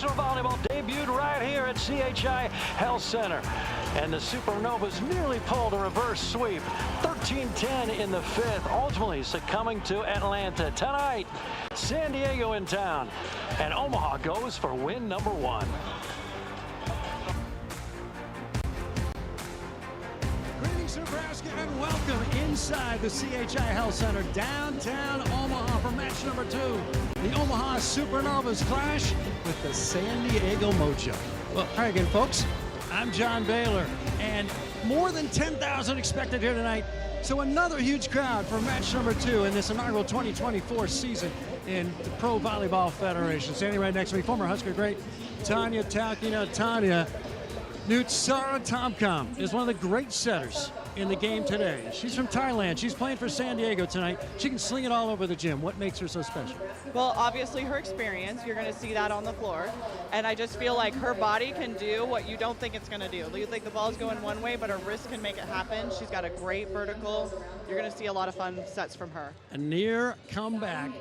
Professional volleyball debuted right here at CHI Health Center. And the Supernovas nearly pulled a reverse sweep. 13-10 in the fifth, ultimately succumbing to Atlanta. Tonight, San Diego in town, and Omaha goes for win number 1. Greetings, Nebraska, and welcome inside the CHI Health Center, downtown Omaha for match number 2. The Omaha Supernovas clash with the San Diego Mojo. Well, hi again, folks. I'm John Baylor, and more than 10,000 expected here tonight. So another huge crowd for match number 2 in this inaugural 2024 season in the Pro Volleyball Federation. Standing right next to me, former Husker great Tanya Talkina. Tanya, Nutsara Tomcom is one of the great setters in the game today. She's from Thailand. She's playing for San Diego tonight. She can sling it all over the gym. What makes her so special? Well, obviously her experience. You're going to see that on the floor. And I just feel like her body can do what you don't think it's going to do. You think the ball's going one way, but her wrist can make it happen. She's got a great vertical. You're going to see a lot of fun sets from her. A near comeback.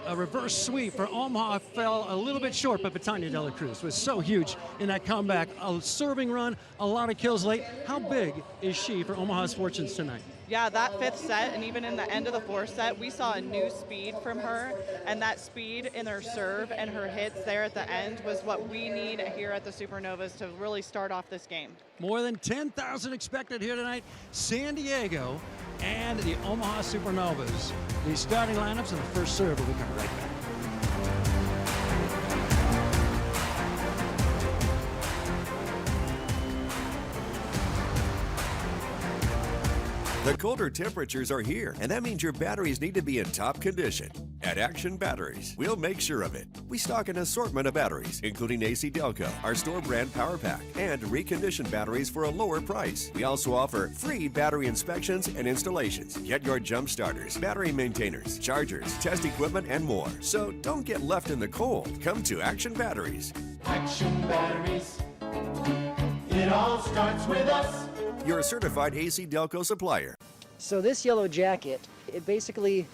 A reverse sweep for Omaha fell a little bit short, but Betania De La Cruz was so huge in that comeback. A serving run, a lot of kills late. How big is she for Omaha's fortunes tonight? Yeah, that fifth set, and even in the end of the fourth set, we saw a new speed from her, and that speed in her serve and her hits there at the end was what we need here at the Supernovas to really start off this game. More than 10,000 expected here tonight. San Diego and the Omaha Supernovas. The starting lineups and the first serve will be coming right back. The colder temperatures are here, and that means your batteries need to be in top condition. At Action Batteries, we'll make sure of it. We stock an assortment of batteries, including AC Delco, our store brand Power Pack, and reconditioned batteries for a lower price. We also offer free battery inspections and installations. Get your jump starters, battery maintainers, chargers, test equipment, and more. So don't get left in the cold. Come to Action Batteries. Action Batteries. It all starts with us. You're a certified AC Delco supplier. So this yellow jacket, it basically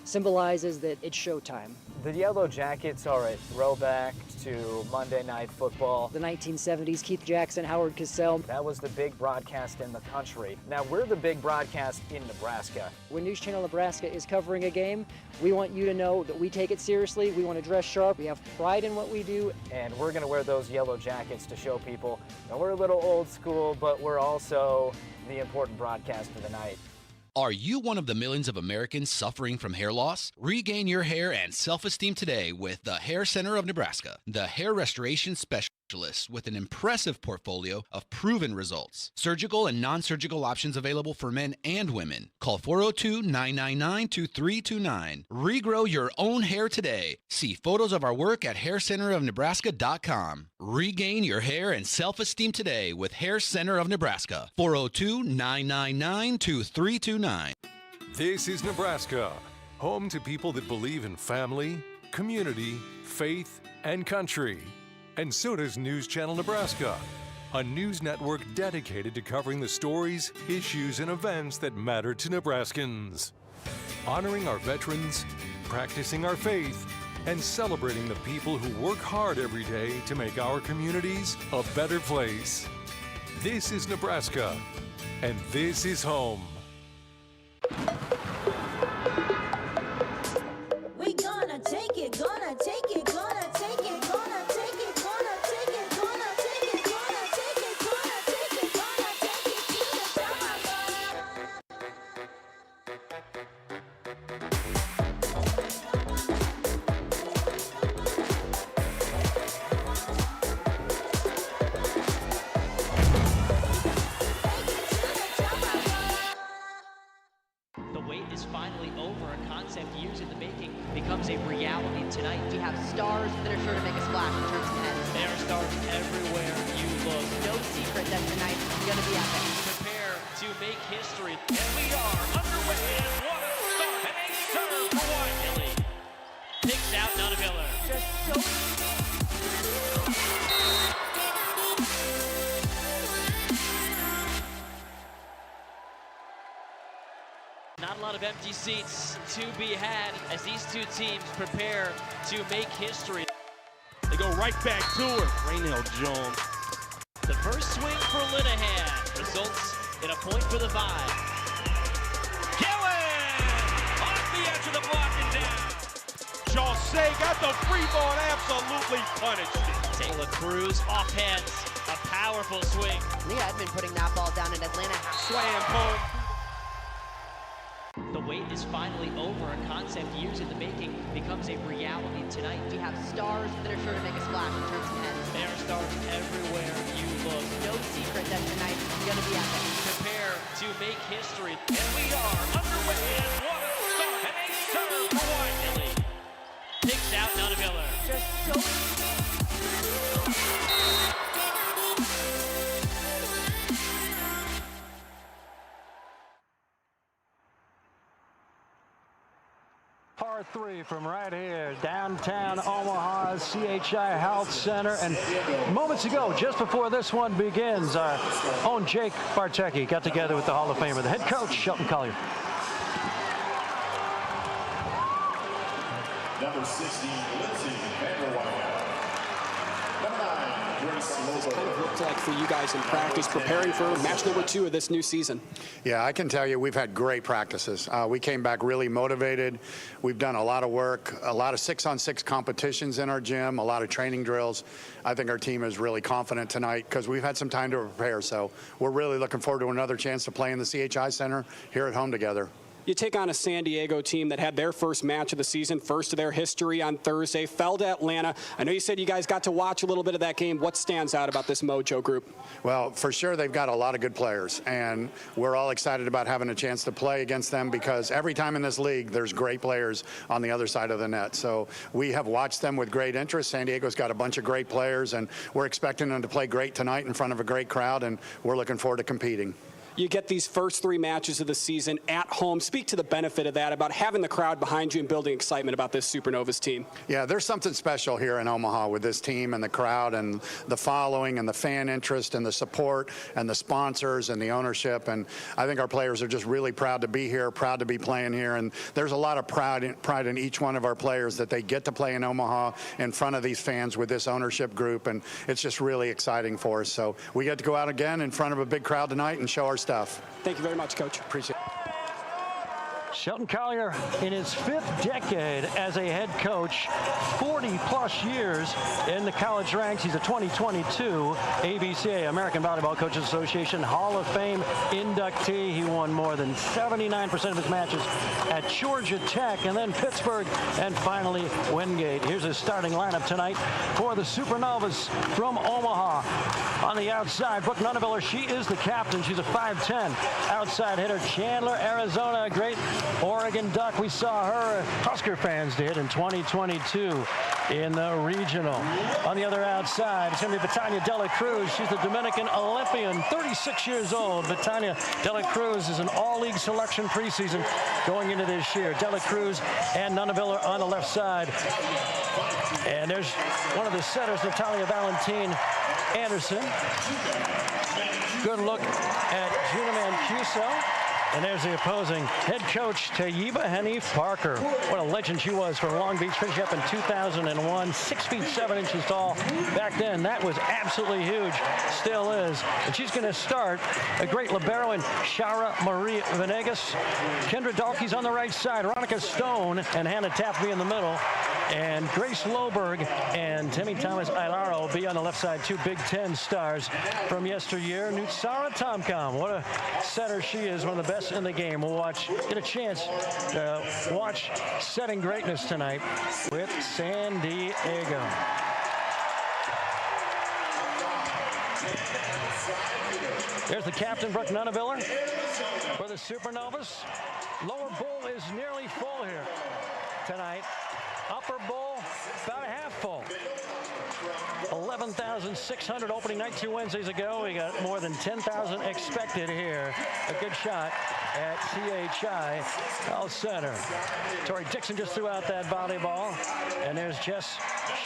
symbolizes that it's showtime. The yellow jackets are a throwback to Monday Night Football. The 1970s, Keith Jackson, Howard Cosell. That was the big broadcast in the country. Now we're the big broadcast in Nebraska. When News Channel Nebraska is covering a game, we want you to know that we take it seriously. We want to dress sharp. We have pride in what we do. And we're going to wear those yellow jackets to show people that we're a little old school, but we're also the important broadcast of the night. Are you one of the millions of Americans suffering from hair loss? Regain your hair and self-esteem today with the Hair Center of Nebraska, the hair restoration specialist with an impressive portfolio of proven results. Surgical and non-surgical options available for men and women. Call 402-999-2329. Regrow your own hair today. See photos of our work at haircenterofnebraska.com. Regain your hair and self-esteem today with Hair Center of Nebraska. 402-999-2329. This is Nebraska, home to people that believe in family, community, faith, and country. And so does News Channel Nebraska, a news network dedicated to covering the stories, issues, and events that matter to Nebraskans. Honoring our veterans, practicing our faith, and celebrating the people who work hard every day to make our communities a better place. This is Nebraska, and this is home. We gonna take it, gonna take it, gonna take it, gonna take it, gonna take it, gonna take it, gonna take it, gonna take it, gonna take it to the top. The wait is finally over. A concept years in the making becomes a reality tonight. We have stars that are sure to make a splash in terms of heads. There are stars everywhere you look. No secret that tonight is going to be epic. Prepare to make history. And we are underway. And what a start. And a serve for Wiley. Picks out Nana Miller. Just so not a lot of empty seats to be had as these two teams prepare to make history. They go right back to her. Raynell Jones. The first swing for Linehan results in a point for the Vibe. Gillen! Off the edge of the block and down. Jose got the free ball and absolutely punished it. Taylor Cruz off hands. A powerful swing. Leah had been putting that ball down in Atlanta. Slam home. The wait is finally over. A concept years in the making becomes a reality tonight. We have stars that are sure to make a splash in terms of heads. There are stars everywhere you look. No secret that tonight is going to be epic. Prepare to make history. And we are underway. And what a start. And a serve for Wiley. Picks out Nunaviller. Just so easy. Par 3 from right here, downtown Omaha, CHI Health Center. And moments ago, just before this one begins, our own Jake Bartecki got together with the Hall of Famer, the head coach, Shelton Collier. Number 16, Lindsay Vanderweiler. Number 9, Grace Lobo. What's it kind of looked like for you guys in practice preparing for match number 2 of this new season? Yeah, I can tell you we've had great practices. We came back really motivated. We've done a lot of work, a lot of 6-on-6 competitions in our gym, a lot of training drills. I think our team is really confident tonight because we've had some time to prepare. So we're really looking forward to another chance to play in the CHI Center here at home together. You take on a San Diego team that had their first match of the season, first of their history on Thursday, fell to Atlanta. I know you said you guys got to watch a little bit of that game. What stands out about this Mojo group? Well, for sure, they've got a lot of good players, and we're all excited about having a chance to play against them because every time in this league, there's great players on the other side of the net. So we have watched them with great interest. San Diego's got a bunch of great players, and we're expecting them to play great tonight in front of a great crowd, and we're looking forward to competing. You get these first 3 matches of the season at home. Speak to the benefit of that, about having the crowd behind you and building excitement about this Supernovas team. Yeah, there's something special here in Omaha with this team and the crowd and the following and the fan interest and the support and the sponsors and the ownership. And I think our players are just really proud to be here, proud to be playing here. And there's a lot of pride in each one of our players that they get to play in Omaha in front of these fans with this ownership group. And it's just really exciting for us. So we get to go out again in front of a big crowd tonight and show our stuff. Thank you very much, Coach. Appreciate it. Shelton Collier in his 5th decade as a head coach, 40-plus years in the college ranks. He's a 2022 ABCA, American Volleyball Coaches Association Hall of Fame inductee. He won more than 79% of his matches at Georgia Tech and then Pittsburgh and finally Wingate. Here's his starting lineup tonight for the Supernovas from Omaha. On the outside, Brooke Nunaviller, she is the captain. She's a 5'10" outside hitter. Chandler, Arizona, a great Oregon Duck. We saw her, Husker fans did, in 2022 in the regional. On the other outside, it's going to be Betania Dela Cruz. She's the Dominican Olympian, 36 years old. Betania Dela Cruz is an all-league selection preseason going into this year. Dela Cruz and Nunaviller on the left side. And there's one of the setters, Natalia Valentin Anderson. Good look at Gina Mancuso. And there's the opposing head coach, Tayiba Hanif Parker. What a legend she was for Long Beach, finishing up in 2001, 6 feet 7 inches tall. Back then, that was absolutely huge, still is. And she's going to start a great libero in Shara Marie Venegas. Kendra Dalkey's on the right side, Veronica Stone and Hannah Taffy in the middle. And Grace Loberg and Timmy Thomas Ailaro will be on the left side, 2 Big Ten stars from yesteryear. Nutsara Tomcom, what a setter she is, one of the best in the game. We'll get a chance to watch setting greatness tonight with San Diego. There's the captain, Brooke Nunaviller, for the Supernovas. Lower bowl is nearly full here tonight. Upper bowl, about a half full. 11,600 opening night 2 Wednesdays ago. We got more than 10,000 expected here. A good shot at CHI Health Center. Tori Dixon just threw out that volleyball. And there's Jess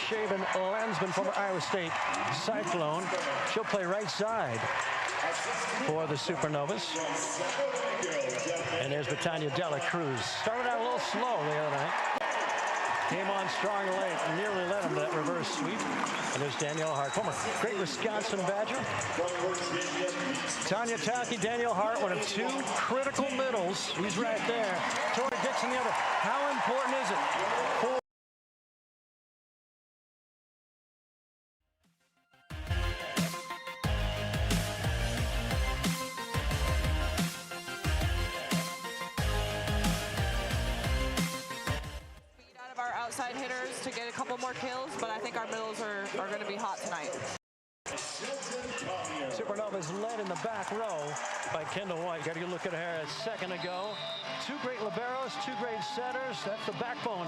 Shaven Lensman, former Iowa State Cyclone. She'll play right side for the Supernovas. And there's Betania Dela Cruz. Started out a little slow the other night. Came on strong late, nearly led him to that reverse sweep. And there's Danielle Hart, former great Wisconsin Badger. Tanya Taki, Danielle Hart, one of two critical middles. He's right there. Tori Dixon, the other. How important is it for our outside hitters to get a couple more kills, but I think our middles are going to be hot tonight. Supernovas led in the back row by Kendall White. Got a good look at her a second ago. Two great liberos, two great setters. That's the backbone.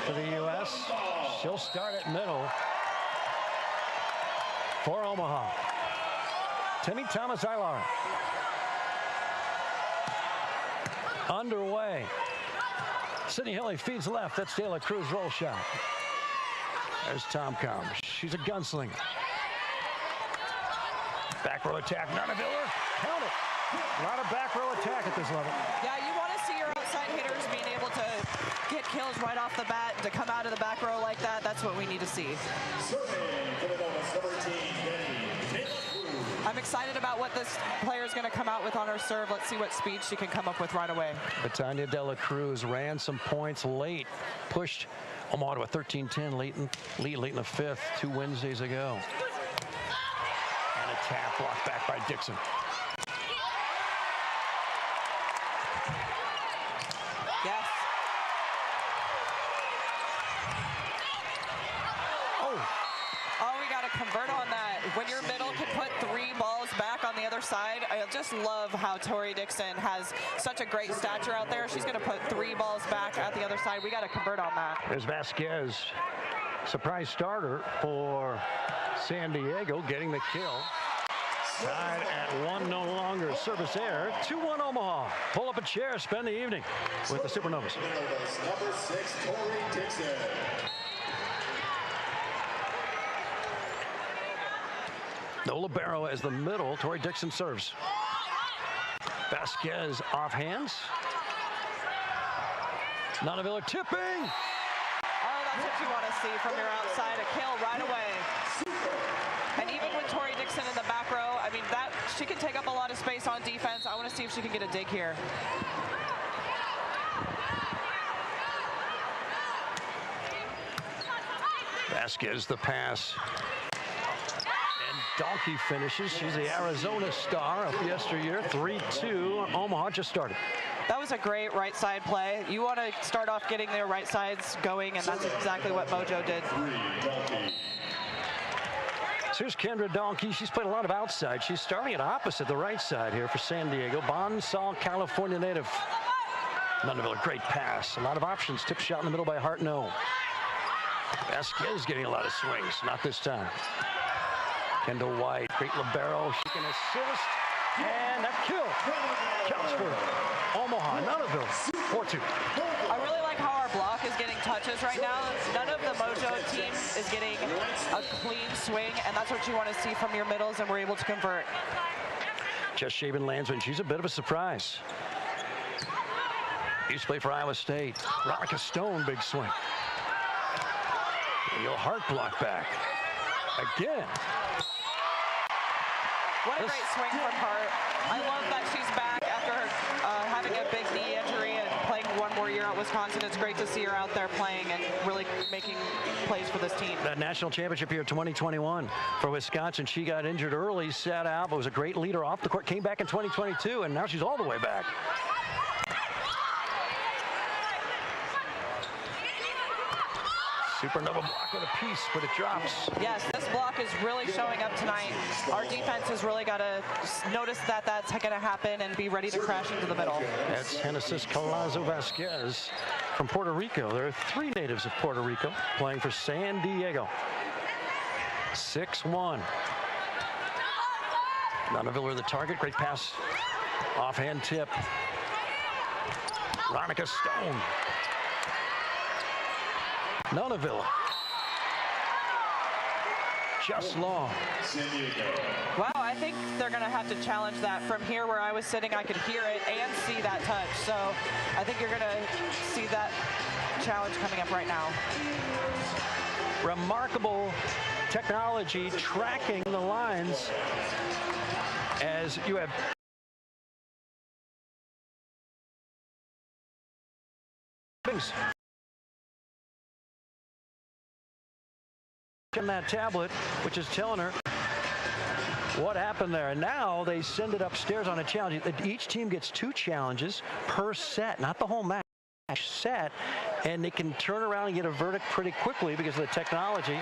For the U.S., she'll start at middle for Omaha. Timmy Thomas-Eilar. Underway. Sydney Hilly feeds left. That's De La Cruz roll shot. There's Tom Combs. She's a gunslinger. Back row attack. Narnaviller. Count it. A lot of back row attack at this level. Yeah, you want to see your outside hitters being able to get kills right off the bat, to come out of the back row like that. That's what we need to see. I'm excited about what this player is going to come out with on her serve. Let's see what speed she can come up with right away. Tanya De La Cruz ran some points late, pushed Omaha to a 13-10 lead late in the fifth 2 Wednesdays ago. And a tap blocked back by Dixon. Yes. Oh, we got to convert on that. When your middle can put 3 balls back on the other side, I just love how Tori Dixon has such a great stature out there. She's going to put 3 balls back at the other side. We got to convert on that. There's Vasquez, surprise starter for San Diego, getting the kill. Tied at 1 no longer. Service error. 2-1 Omaha. Pull up a chair, spend the evening with the Supernovas. Number 6, Tori Dixon. No libero as the middle. Tori Dixon serves. Vasquez off hands. Narnaviller tipping. Oh, that's what you want to see from your outside. A kill right away. And even with Tori Dixon in the back row, I mean, that she can take up a lot of space on defense. I want to see if she can get a dig here. Vasquez the pass. And Donkey finishes. She's the Arizona star of yesteryear. 3-2. Omaha just started. That was a great right side play. You want to start off getting their right sides going, and that's exactly what Mojo did. So here's Kendra Donkey. She's played a lot of outside. She's starting at opposite the right side here for San Diego. Bonsall, California native. Nunaville, a great pass. A lot of options. Tip shot in the middle by Hart, no. Vasquez getting a lot of swings. Not this time. Kendall White, great libero. She can assist. And that kill counts for Omaha. Nunaville, 4-2. I really like how our block is getting touches right now. None of the Mojo team is getting a clean swing, and that's what you want to see from your middles, and we're able to convert. Just Shaven Landsman, she's a bit of a surprise. Used to play for Iowa State. Veronica Stone, big swing. Neil Hart block back. Again. What a great swing from Hart. I love that she's back after having a big knee injury and playing one more year at Wisconsin. It's great to see her out there playing and really making plays for this team. That national championship year 2021 for Wisconsin. She got injured early, sat out, but was a great leader off the court. Came back in 2022, and now she's all the way back. Supernova block with a piece, but it drops. Yes, this block is really showing up tonight. Our defense has really got to notice that that's going to happen and be ready to crash into the middle. That's Genesis Colazo Vasquez from Puerto Rico. There are 3 natives of Puerto Rico playing for San Diego. 6-1. Nunaville are the target. Great pass. Offhand tip. Veronica Stone. Nunaville. Just long. Wow, I think they're going to have to challenge that. From here where I was sitting, I could hear it and see that touch. So I think you're going to see that challenge coming up right now. Remarkable technology tracking the lines as you have things. On that tablet, which is telling her what happened there. And now they send it upstairs on a challenge. Each team gets 2 challenges per set, not the whole match set, and they can turn around and get a verdict pretty quickly because of the technology.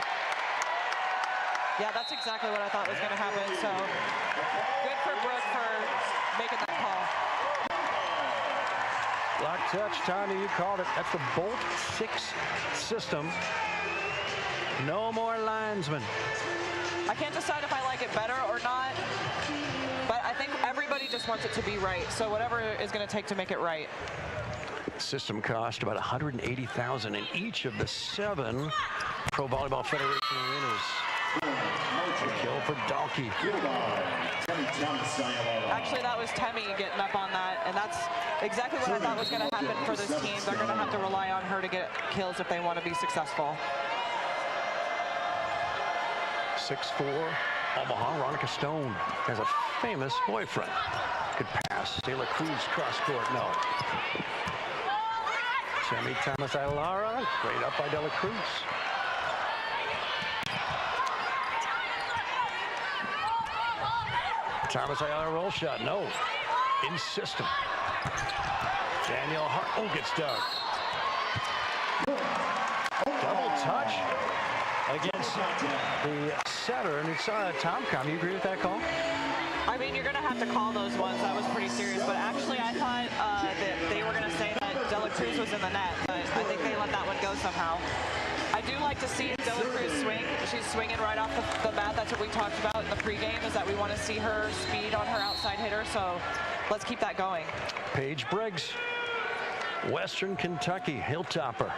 Yeah, that's exactly what I thought was going to happen. So good for Brooke for making that call. Block touch, Tommy, you called it. That's the Bolt 6 system. No more linesmen. I can't decide if I like it better or not, but I think everybody just wants it to be right. So whatever is going to take to make it right. System cost about $180,000 in each of the 7 Pro Volleyball Federation arenas. Kill for Donkey. Actually, that was Temi getting up on that, and that's exactly what I thought was going to happen for this team. They're going to have to rely on her to get kills if they want to be successful. 6'4", Omaha. Veronica Stone has a famous boyfriend. Good pass. De La Cruz cross court. No. Sammy Thomas Aylara. Great up by De La Cruz. Thomas Ayala roll shot. No. In system. Danielle Hart. Oh, gets dug. Double touch against the setter, and it's Tomcom. You agree with that call? I mean, you're going to have to call those ones. That was pretty serious. But actually, I thought that they were going to say that De La Cruz was in the net, but I think they let that one go somehow. I do like to see De La Cruz swing. She's swinging right off the bat. That's what we talked about in the pregame, is that we want to see her speed on her outside hitter. So let's keep that going. Paige Briggs, Western Kentucky, Hilltopper.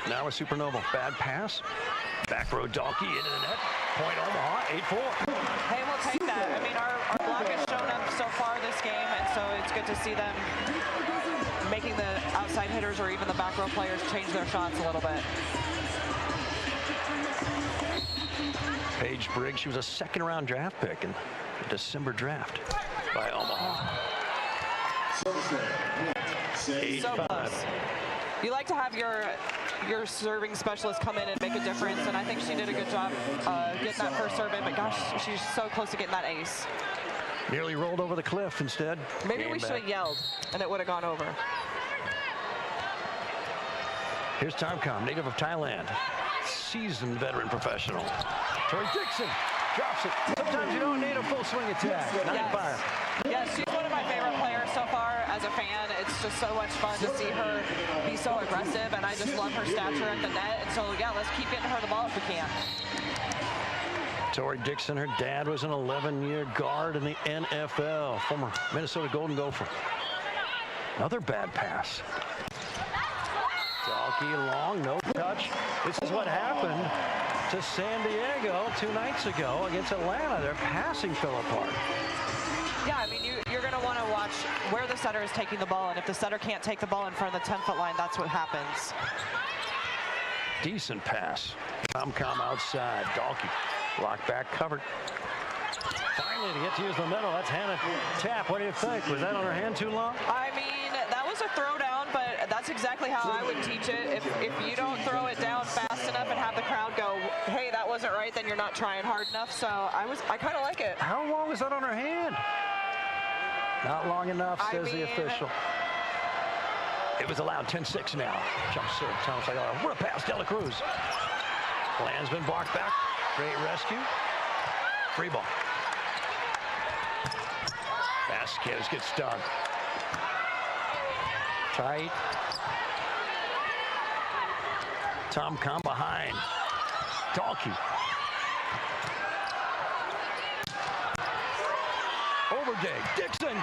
Now a Supernova. Bad pass. Back row Donkey into the net. Point Omaha, 8-4. Hey, we'll take that. I mean, our block has shown up so far this game, and so it's good to see them making the outside hitters or even the back row players change their shots a little bit. Paige Briggs, she was a second-round draft pick in the December draft by Omaha. So close. You like to have your serving specialist come in and make a difference, and I think she did a good job getting that first serve in, but gosh, she's so close to getting that ace. Nearly rolled over the cliff instead. Maybe we should have yelled, and it would have gone over. Here's Tomcom, native of Thailand. Seasoned veteran professional. Tori Dixon drops it. Sometimes you don't need a full swing attack. 95. Yes, she's one of my favorite players so far. as a fan. It's just so much fun to see her be so aggressive, and I just love her stature at the net. And so, yeah, let's keep getting her the ball if we can. Tori Dixon, her dad was an 11-year guard in the NFL, former Minnesota Golden Gopher. Another bad pass. Dalkey long, no touch. This is what happened to San Diego 2 nights ago against Atlanta. Their passing fell apart. Yeah, I mean, you're going to want to watch where the setter is taking the ball, and if the setter can't take the ball in front of the 10-foot line, that's what happens. Decent pass. Tom outside. Dalkey, block back, covered. Finally, to get to use the middle, that's Hannah Tapp. What do you think? Was that on her hand too long? I mean, that was a throwdown, but that's exactly how I would teach it. If you don't throw it down fast enough and have the crowd go, hey, that wasn't right, then you're not trying hard enough. So I kind of like it. How long was that on her hand? Not long enough, says the official. It was allowed. 10-6 now. Jump serve. Thomas like, what a pass. Dela Cruz. Landsman blocked back. Great rescue. Free ball. Vasquez gets done. Tight. Tom behind. Dalkey. Overdig. Dixon.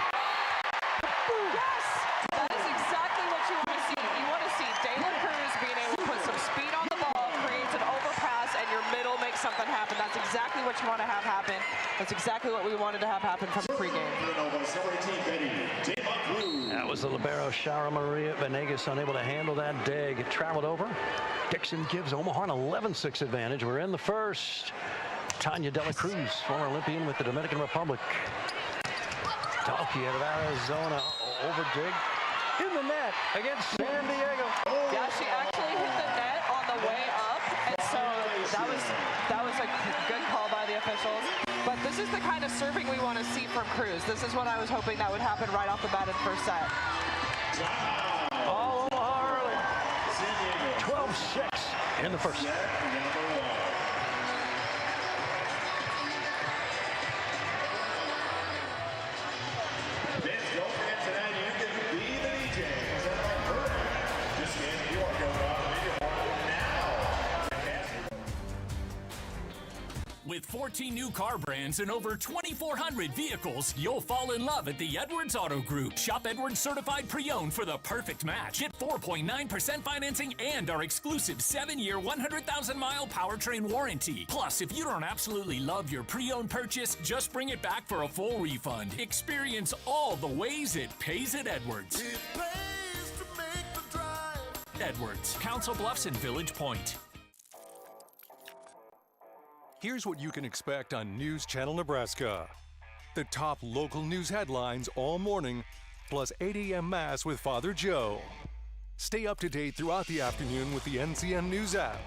Yes! That is exactly what you want to see. You want to see Dela Cruz being able to put some speed on the ball, creates an overpass, and your middle makes something happen. That's exactly what you want to have happen. That's exactly what we wanted to have happen from the pregame. That was the libero, Shara Maria Venegas, unable to handle that dig. It traveled over. Dixon gives Omaha an 11-6 advantage. We're in the first. Tanya Dela Cruz, former Olympian with the Dominican Republic. Dalkey out of Arizona. Overdig in the net against San Diego. Yeah, she actually hit the net on the way up, and so that was a good call by the officials. But this is the kind of serving we want to see from Cruz. This is what I was hoping that would happen right off the bat in the first set. All Omaha early. 12-6 in the first. With 14 new car brands and over 2,400 vehicles, you'll fall in love at the Edwards Auto Group. Shop Edwards Certified Pre-Owned for the perfect match. Get 4.9% financing and our exclusive 7-year, 100,000-mile powertrain warranty. Plus, if you don't absolutely love your pre-owned purchase, just bring it back for a full refund. Experience all the ways it pays at Edwards. It pays to make the drive. Edwards, Council Bluffs and Village Point. Here's what you can expect on News Channel Nebraska. The top local news headlines all morning, plus 8 a.m. Mass with Father Joe. Stay up to date throughout the afternoon with the NCN News app.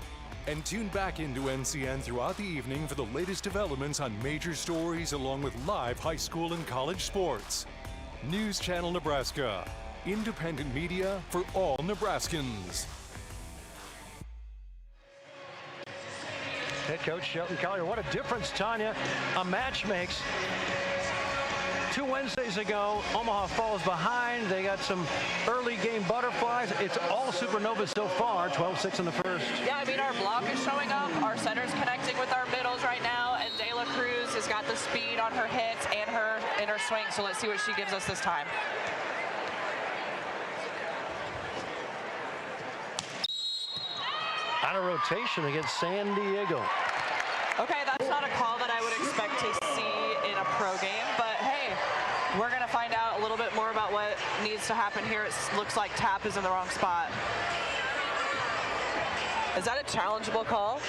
And tune back into NCN throughout the evening for the latest developments on major stories along with live high school and college sports. News Channel Nebraska. Independent media for all Nebraskans. Head coach Shelton Collier, what a difference, Tanya, a match makes. 2 Wednesdays ago, Omaha falls behind. They got some early game butterflies. It's all Supernovas so far, 12-6 in the first. Yeah, I mean, our block is showing up. Our center's connecting with our middles right now, and Dela Cruz has got the speed on her hits and her swing, so let's see what she gives us this time. Out of rotation against San Diego. Okay, that's not a call that I would expect to see in a pro game, but hey, we're going to find out a little bit more about what needs to happen here. It looks like Tapp is in the wrong spot. Is that a challengeable call?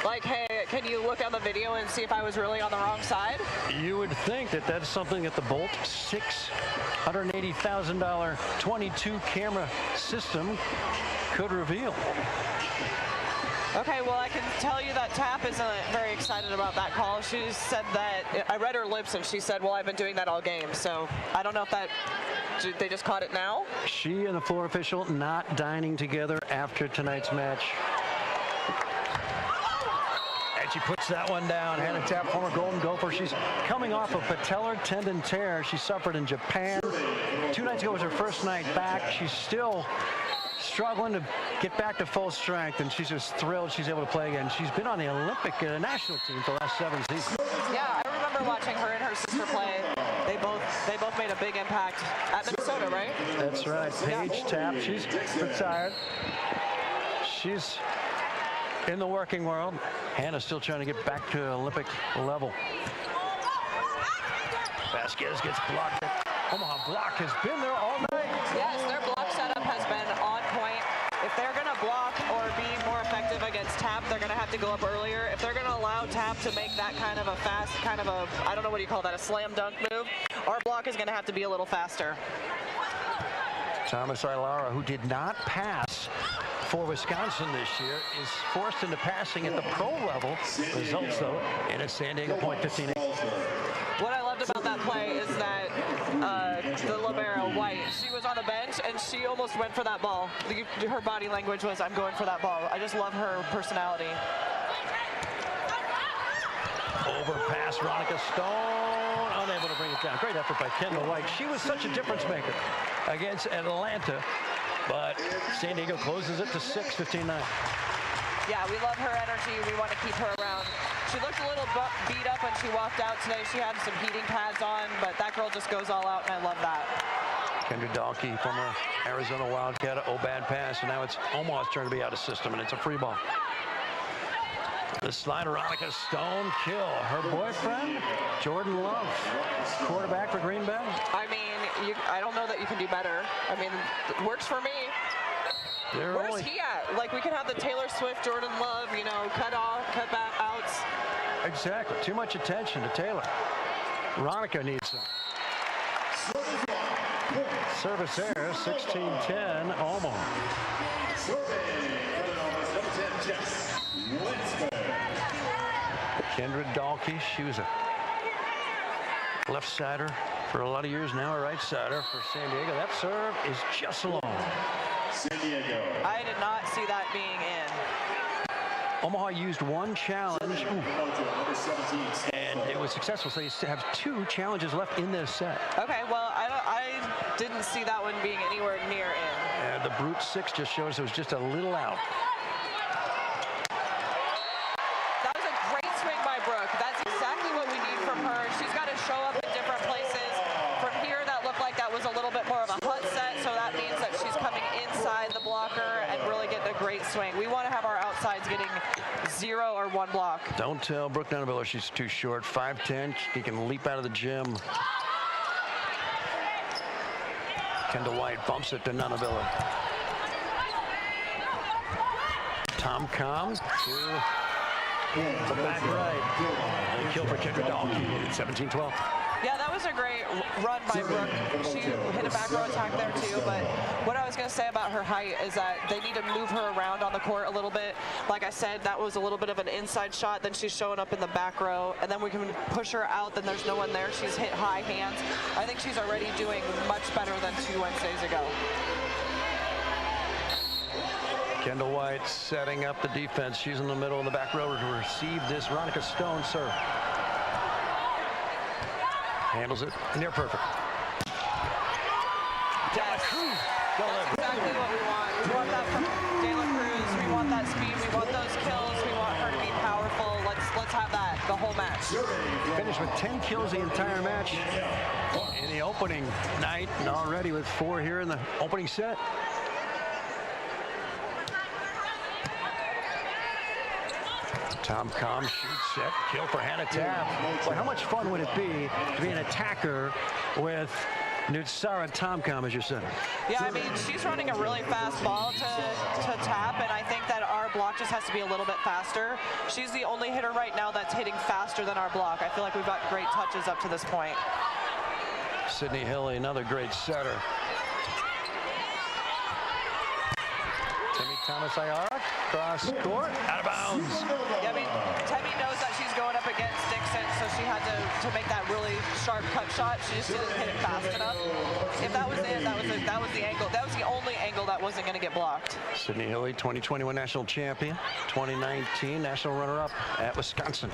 Like, hey, can you look on the video and see if I was really on the wrong side? You would think that that's something that the Bolt $680,000 22 camera system could reveal. Okay, well, I can tell you that Tapp isn't very excited about that call. She said that, I read her lips and she said, well, I've been doing that all game. So I don't know if that, they just caught it now? She and the floor official not dining together after tonight's match. And And she puts that one down. Hannah Tapp, former Golden Gopher. She's coming off a patellar tendon tear she suffered in Japan. 2 nights ago was her first night back. She's still struggling to get back to full strength, and she's just thrilled she's able to play again. She's been on the Olympic national team for the last 7 seasons. Yeah, I remember watching her and her sister play. They both made a big impact at Minnesota, right? That's right. Paige Tapp, she's retired. She's in the working world. Hannah's still trying to get back to Olympic level. Vasquez gets blocked. Omaha block has been there all night. Yes, their block setup has been on point. If they're going to block or be more effective against Tapp, they're going to have to go up earlier. If they're going to allow Tapp to make that kind of a fast, I don't know what you call that, a slam dunk move, our block is going to have to be a little faster. Thomas Ilara, who did not pass for Wisconsin this year, is forced into passing at the pro level. Results, though, in a San Diego point 15-8. What I loved about that play is that the libero, White, she was on the bench and she almost went for that ball. Her body language was, I'm going for that ball. I just love her personality. Overpass, Ronica Stone, unable to bring it down. Great effort by Kendall White. She was such a difference maker against Atlanta, but San Diego closes it to 6, 15-9. Yeah, we love her energy. We want to keep her around. She looked a little beat up when she walked out today. She had some heating pads on, but that girl just goes all out, and I love that. Kendra Dahlke, former Arizona Wildcat, bad pass, and now it's Omaha's turn to be out of system, and it's a free ball. The slide, Ronica Stone, kill. Her boyfriend, Jordan Love, quarterback for Green Bay. I mean, I don't know that you can do better. I mean, it works for me. Where's he at? Like, we can have the Taylor Swift, Jordan Love, you know, cut back outs. Exactly. Too much attention to Taylor. Ronica needs some. Service error, 16-10, Omaha. Kendra Dahlke, she was a left sider for a lot of years now, a right sider for San Diego. That serve is just long. San Diego. I did not see that being in. Omaha used one challenge, and it was successful, so they have 2 challenges left in this set. Okay, well, I didn't see that one being anywhere near in. The brute 6 just shows it was just a little out. That was a great swing by Brooke. That's exactly what we need from her. She's got to show up in different places. From here, that looked like that was a little bit more of a hut set, so that means that she's coming inside the blocker and really getting a great swing. We want to have our outsides getting 0 or 1 block. Don't tell Brooke Nunavilla she's too short. 5'10", she can leap out of the gym. Kendall White bumps it to Nunavilla. Tom Com to the back right. And kill for Kendra Dahlke, 17-12. Yeah, that was a great run by Brooke. She hit a back row attack there too, but what I was going to say about her height is that they need to move her around on the court a little bit. Like I said, that was a little bit of an inside shot, then she's showing up in the back row, and then we can push her out, then there's no one there. She's hit high hands. I think she's already doing much better than 2 Wednesdays ago. Kendall White setting up the defense. She's in the middle of the back row to receive this Ronica Stone serve. Handles it, near perfect. Yes. That's exactly what we want. We want that from De La Cruz. We want that speed. We want those kills. We want her to be powerful. Let's have that the whole match. Finished with 10 kills the entire match in the opening night, and already with 4 here in the opening set. Tom Com shoots set, kill for Hannah Tapp. Boy, how much fun would it be to be an attacker with Nutsara Tomcom as your center? Yeah, I mean, she's running a really fast ball to Tapp, and I think that our block just has to be a little bit faster. She's the only hitter right now that's hitting faster than our block. I feel like we've got great touches up to this point. Sydney Hilly, another great setter. Timmy Thomas Ayara, cross court, out of bounds. Yeah, I mean, Temi knows that she's going up against Dixon, so she had to make that really sharp cut shot. She just didn't hit it fast enough. If that was it, that was the angle. That was the only angle that wasn't going to get blocked. Sydney Hilly, 2021 national champion, 2019 national runner-up at Wisconsin.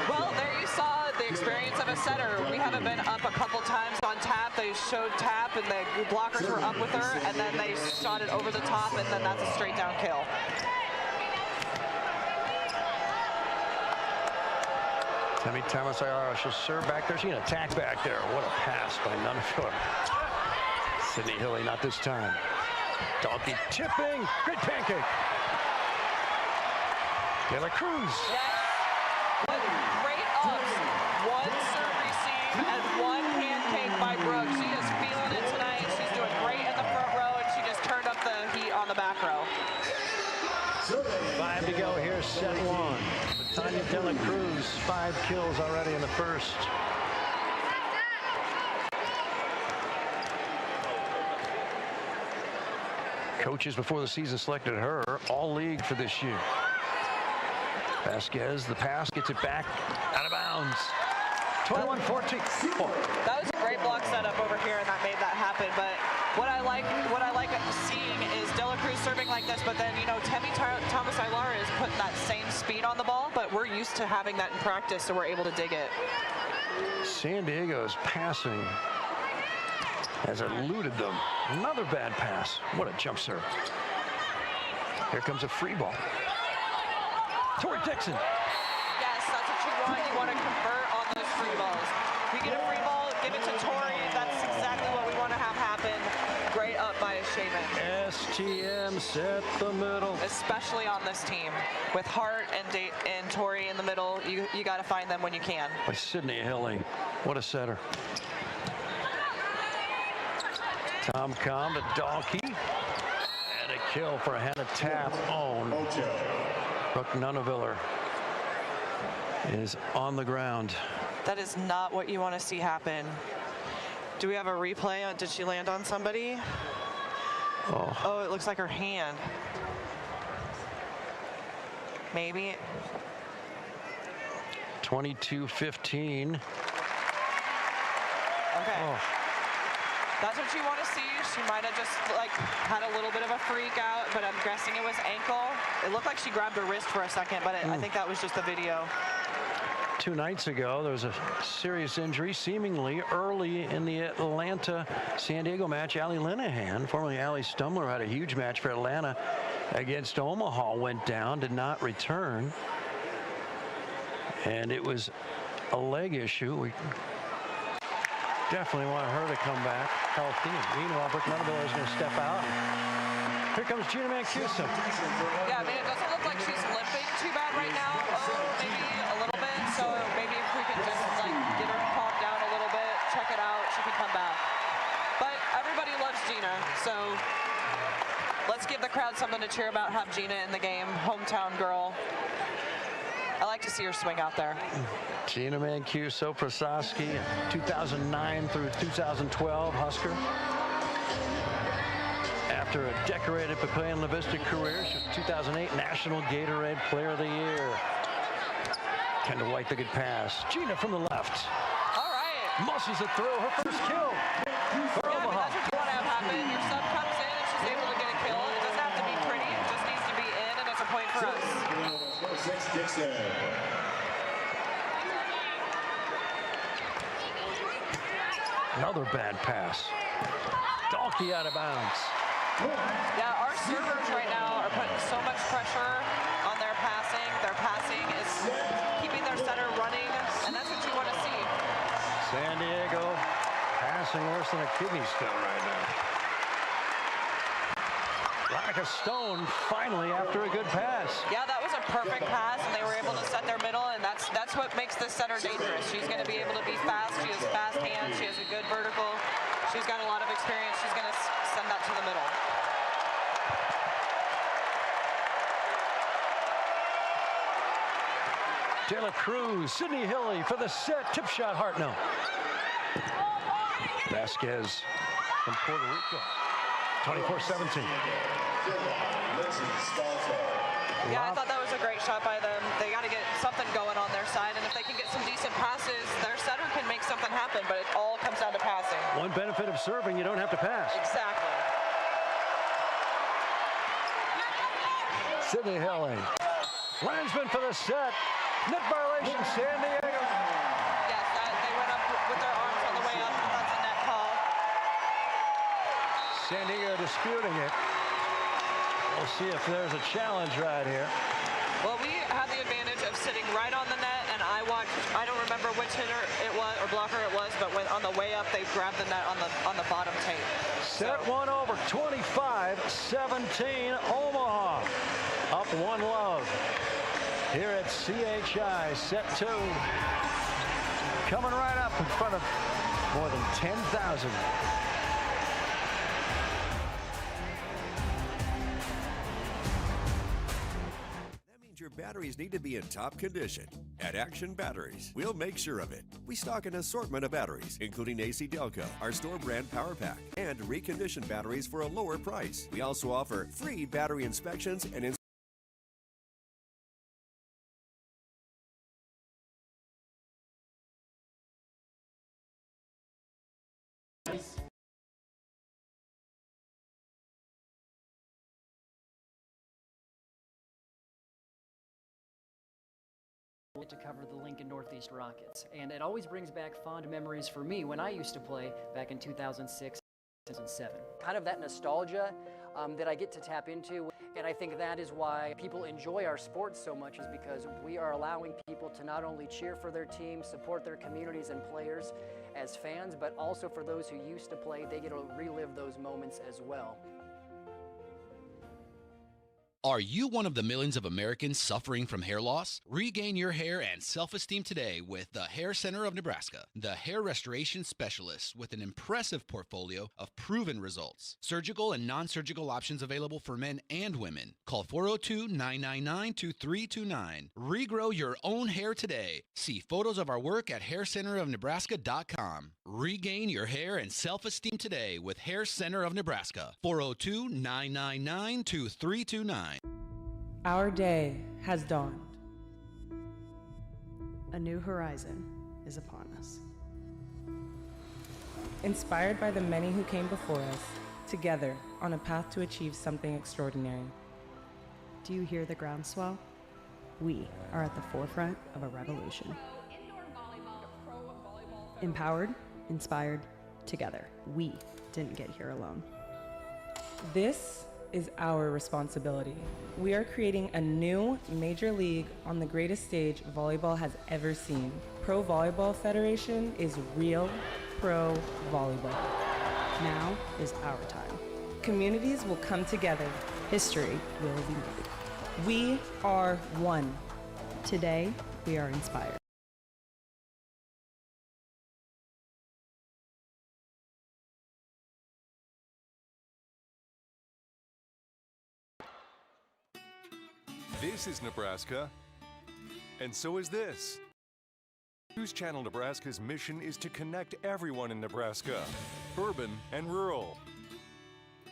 Well, there you saw the experience of a setter. We haven't been up a couple times on tap. They showed tap, and the blockers were up with her, and then they shot it over the top, and then that's a straight down kill. Temi Thomas Ayara, she'll serve back there. She can attack back there. What a pass by Nunnefield. Sydney Hilly, not this time. Donkey tipping. Great pancake. De La Cruz. Great ups. One serve receive and one pancake by Brooke. She is feeling it tonight. She's doing great in the front row, and she just turned up the heat on the back row. 5 to go here, set one. Tanya De La Cruz, 5 kills already in the first. Coaches before the season selected her all league for this year. Vasquez, the pass, gets it back, out of bounds. 21-14. That was a great block setup over here, and that made that happen. But what I like seeing is De La Cruz serving like this, but then, you know, Temi Thomas Aylara is putting that same speed on the ball, but we're used to having that in practice, so we're able to dig it. San Diego's passing has eluded them. Another bad pass. What a jump serve. Here comes a free ball. Tori Dixon. Yes, that's what you want. You want to convert on those free balls. If you get a free ball, give it to Tori. That's exactly what we want to have happen. Great up by Shaman. STM set the middle. Especially on this team. With Hart and Tori in the middle, you got to find them when you can. By Sydney Hilly. What a setter. Tom Com to Donkey. And a kill for Hannah Tapp. Own. Brooke Nunneviller is on the ground. That is not what you want to see happen. Do we have a replay? Did she land on somebody? Oh, it looks like her hand. Maybe. 22-15. Okay. Oh. That's what you want to see. She might have just had a little bit of a freak out, but I'm guessing it was ankle. It looked like she grabbed her wrist for a second, but I think that was just the video. 2 nights ago, there was a serious injury, seemingly early in the Atlanta-San Diego match. Allie Linehan, formerly Allie Stumler, had a huge match for Atlanta against Omaha, went down, did not return. And it was a leg issue. We definitely want her to come back healthy. And meanwhile, Brooke Nunneviller is going to step out. Here comes Gina Mancuso. Yeah, I mean, it doesn't look like she's limping too bad right now. Maybe a little bit. So maybe if we can just get her calmed down a little bit, check it out, she can come back. But everybody loves Gina, so let's give the crowd something to cheer about. Have Gina in the game, hometown girl. I like to see her swing out there. Gina Mancuso, Prososki, 2009 through 2012 Husker. After a decorated Papillion La Vista career, she was 2008 National Gatorade Player of the Year. Kendall White, the good pass. Gina from the left. All right. Muscles it through, her first kill. For Omaha. I mean, that's what you want to have happen. Your sub comes in and she's able to get a kill. It doesn't have to be pretty. It just needs to be in, and it's a point for us. Another bad pass. Donkey out of bounds. Yeah, our servers right now are putting so much pressure on their passing. Their passing is keeping their setter running, and that's what you want to see. San Diego passing worse than a kidney stone right now. Like a stone, finally, after a good pass. Yeah, that was a perfect pass, and they were able to set their middle, and that's what makes this setter dangerous. She's going to be able to be fast. She has fast hands. She has a good vertical. She's got a lot of experience. She's going to send that to the middle. De La Cruz, Sydney Hilly for the set. Tip shot, Hartnell. Vasquez from Puerto Rico. 24-17. Yeah, I thought that was a great shot by them. They got to get something going on their side, and if they can get some decent passes, their setter can make something happen, but it all comes down to passing. One benefit of serving, you don't have to pass. Exactly. Sydney Hilling. Landsman for the set. Net violation, San Diego. Yes, they went up with their arms on the way up. That's a net call. San Diego disputing it. We'll see if there's a challenge right here. Well, we had the advantage of sitting right on the net, and I don't remember which hitter it was or blocker it was, but when on the way up, they grabbed the net on the bottom tape. Set one over, 25-17, Omaha. Up 1-love here at CHI. Set two. Coming right up in front of more than 10,000. Your batteries need to be in top condition. At Action Batteries, we'll make sure of it. We stock an assortment of batteries, including AC Delco, our store brand Power Pack, and reconditioned batteries for a lower price. We also offer free battery inspections and to cover the Lincoln Northeast Rockets, and it always brings back fond memories for me when I used to play back in 2006, 2007. Kind of that nostalgia that I get to tap into, and I think that is why people enjoy our sports so much, is because we are allowing people to not only cheer for their team, support their communities and players as fans, but also for those who used to play, they get to relive those moments as well. Are you one of the millions of Americans suffering from hair loss? Regain your hair and self-esteem today with the Hair Center of Nebraska, the hair restoration specialists with an impressive portfolio of proven results. Surgical and non-surgical options available for men and women. Call 402-999-2329. Regrow your own hair today. See photos of our work at haircenterofnebraska.com. Regain your hair and self-esteem today with Hair Center of Nebraska. 402-999-2329. Our day has dawned. A new horizon is upon us. Inspired by the many who came before us, together on a path to achieve something extraordinary. Do you hear the groundswell? We are at the forefront of a revolution. Empowered, inspired, together. We didn't get here alone. This is our responsibility. We are creating a new major league on the greatest stage volleyball has ever seen. Pro Volleyball Federation is real pro volleyball. Now is our time. Communities will come together. History will be made. We are one. Today, we are inspired. This is Nebraska, and so is this. News Channel Nebraska's mission is to connect everyone in Nebraska, urban and rural.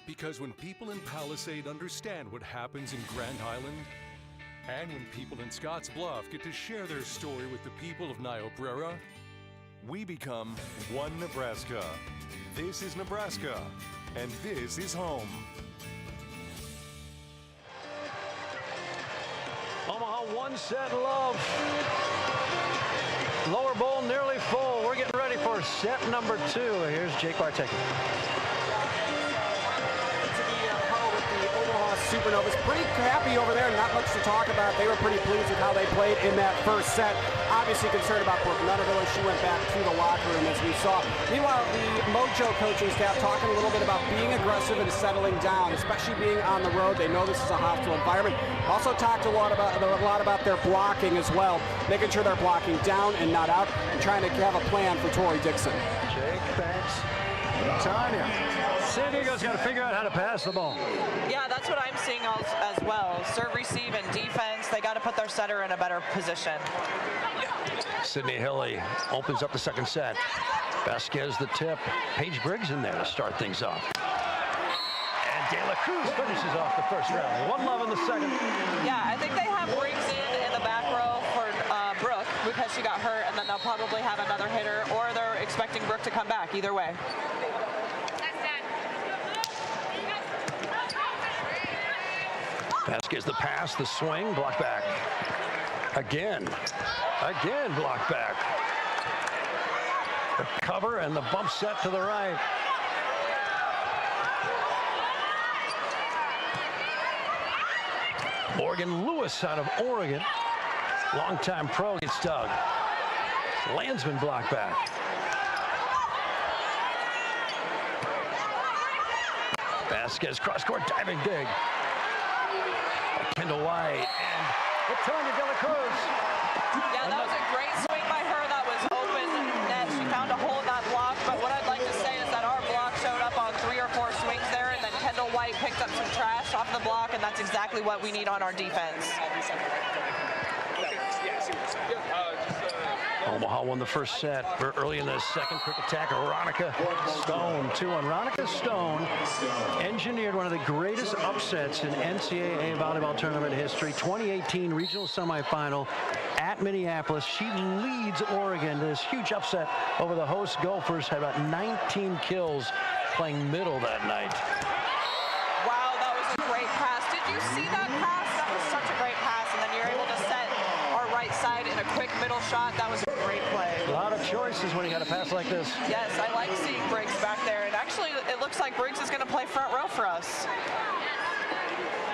Because when people in Palisade understand what happens in Grand Island, and when people in Scotts Bluff get to share their story with the people of Niobrara, we become one Nebraska. This is Nebraska, and this is home. Omaha one set love. Lower bowl nearly full. We're getting ready for set number two. Here's Jake Bartek. Supernovas pretty happy over there, not much to talk about. They were pretty pleased with how they played in that first set. Obviously concerned about Brooke Nutterville as she went back to the locker room, as we saw. Meanwhile, the Mojo coaching staff talking a little bit about being aggressive and settling down, especially being on the road. They know this is a hostile environment. Also talked a lot about their blocking as well, making sure they're blocking down and not out, and trying to have a plan for Tori Dixon. Jake, thanks. Tanya. San Diego's got to figure out how to pass the ball. Yeah, that's what I'm seeing as well. Serve, receive, and defense. They got to put their setter in a better position. Sydney Hilly opens up the second set. Vasquez the tip. Paige Briggs in there to start things off. And De La Cruz finishes off the first round. 1-love in the second. Yeah, I think they have Briggs in the back row for Brooke because she got hurt, and then they'll probably have another hitter, or they're expecting Brooke to come back. Either way. Vasquez the pass, the swing, block back. Again block back. The cover and the bump set to the right. Morgan Lewis out of Oregon. Longtime pro gets dug. Landsman block back. Vasquez cross-court diving dig. Kendall White and Latonya De La Cruz. Yeah, that was a great swing by her. That was open net. She found a hole in that block, but what I'd like to say is that our block showed up on 3 or 4 swings there, and then Kendall White picked up some trash off the block, and that's exactly what we need on our defense. Omaha won the first set. Early in the second, quick attack. Veronica Stone, 2-1. Veronica Stone engineered one of the greatest upsets in NCAA volleyball tournament history. 2018 regional semifinal at Minneapolis. She leads Oregon to this huge upset over the host Gophers. Had about 19 kills playing middle that night. Wow, that was a great pass. Did you see that pass? That was such a great pass, and then you're able to set our right side in a quick middle shot. That was a great play. A lot of choices when you got a pass like this. Yes, I like seeing Briggs back there, and actually it looks like Briggs is going to play front row for us.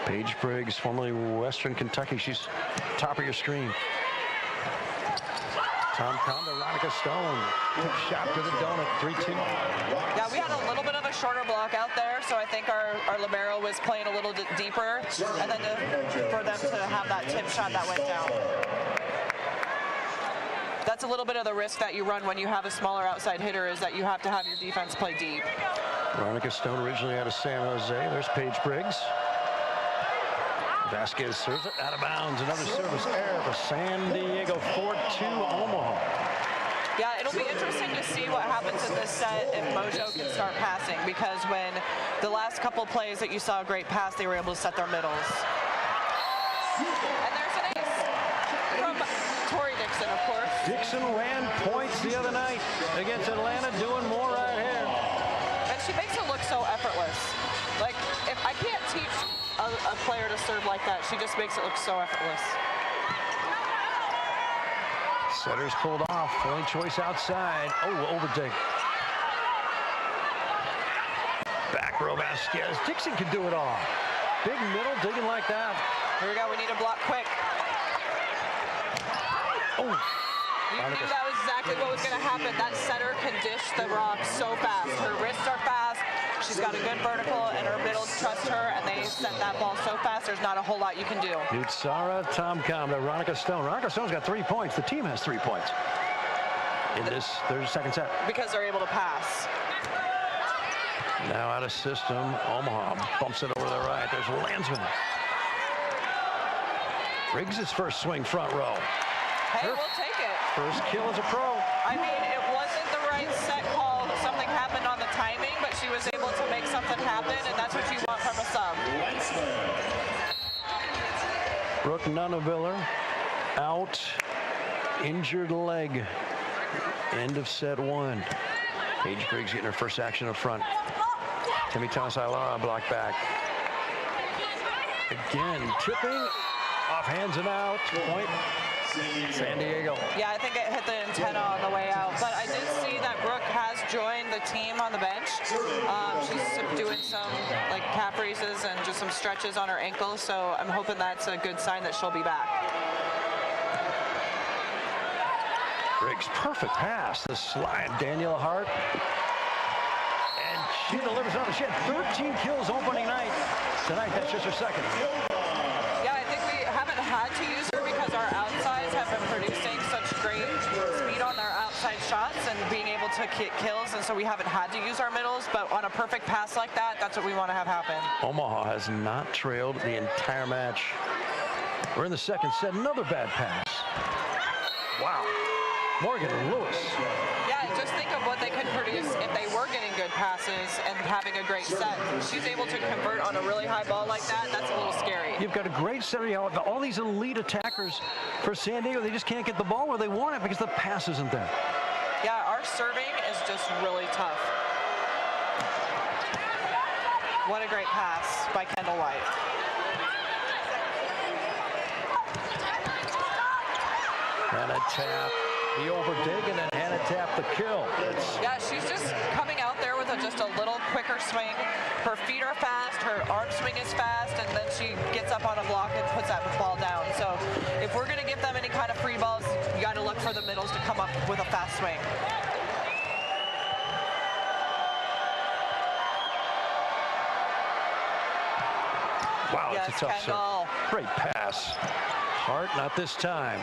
Paige Briggs, formerly Western Kentucky. She's top of your screen. Tom Conda, Veronica Stone. Shot to the donut, 3-2. Yeah, we had a little bit of a shorter block out there, so I think our libero was playing a little bit deeper, and then for them to have that tip shot that went down. That's a little bit of the risk that you run when you have a smaller outside hitter, is that you have to have your defense play deep. Veronica Stone originally out of San Jose. There's Paige Briggs. Vasquez serves it out of bounds. Another service error for San Diego. 4-2 Omaha. Yeah, it'll be interesting to see what happens in this set if Mojo can start passing, because when the last couple plays that you saw a great pass, they were able to set their middles. And there's an ace from Tori Dixon, of course. Dixon ran points the other night against Atlanta, doing more right here. And she makes it look so effortless. Like, if I can't teach a player to serve like that, she just makes it look so effortless. Setter's pulled off. Only choice outside. Oh, overdig. Back row Vasquez. Dixon can do it all. Big middle, digging like that. Here we go. We need a block quick. Oh. You knew that was exactly what was going to happen. That setter can dish the rock so fast. Her wrists are fast. She's got a good vertical, and her middles trust her, and they set that ball so fast, there's not a whole lot you can do. Nutsara, Tom Comda, Veronica Stone. Veronica Stone's got 3 points. The team has 3 points in this second set. Because they're able to pass. Now out of system, Omaha bumps it over to the right. There's Landsman. Briggs' first swing front row. Hey, we'll take it. First kill as a pro. I mean, it wasn't the right set call. Something happened on the timing, but she was able to make something happen, and that's what you want from a sub. Brooke Nunaviller out, injured leg. End of set 1. Paige Briggs getting her first action up front. Timmy Thomas-Ailara block back. Again, tipping, off hands and out, point. San Diego. Yeah, I think it hit the antenna on the way out. But I did see that Brooke has joined the team on the bench. She's doing some like calf raises and just some stretches on her ankles. So I'm hoping that's a good sign that she'll be back. Briggs, perfect pass. The slide, Danielle Hart. And she delivers on it. She had 13 kills opening night. Tonight, that's just her second. Yeah, I think we haven't had to use her because our outsides have been producing such great speed on their outside shots and being able to get kills, and so we haven't had to use our middles, but on a perfect pass like that, that's what we want to have happen. Omaha has not trailed the entire match. We're in the second set, another bad pass. Wow. Morgan Lewis. Yeah, just think of what they could produce if they were getting good passes and having a great set. She's able to convert on a really high ball like that. That's a little scary. You've got a great center. You know, all these elite attackers for San Diego, they just can't get the ball where they want it because the pass isn't there. Yeah, our serving is just really tough. What a great pass by Kendall White. Hannah tap the overdig, and then Hannah tap the kill. Yeah, she's just coming out there with just a little quicker swing. Her feet are fast, her arm swing is fast, and then she gets up on a block and puts that ball down. So if we're going to give them any kind of free balls, you got to look for the middles to come up with a fast swing. Wow, yes, it's a tough Kendall. serve. Great pass. Hart, not this time.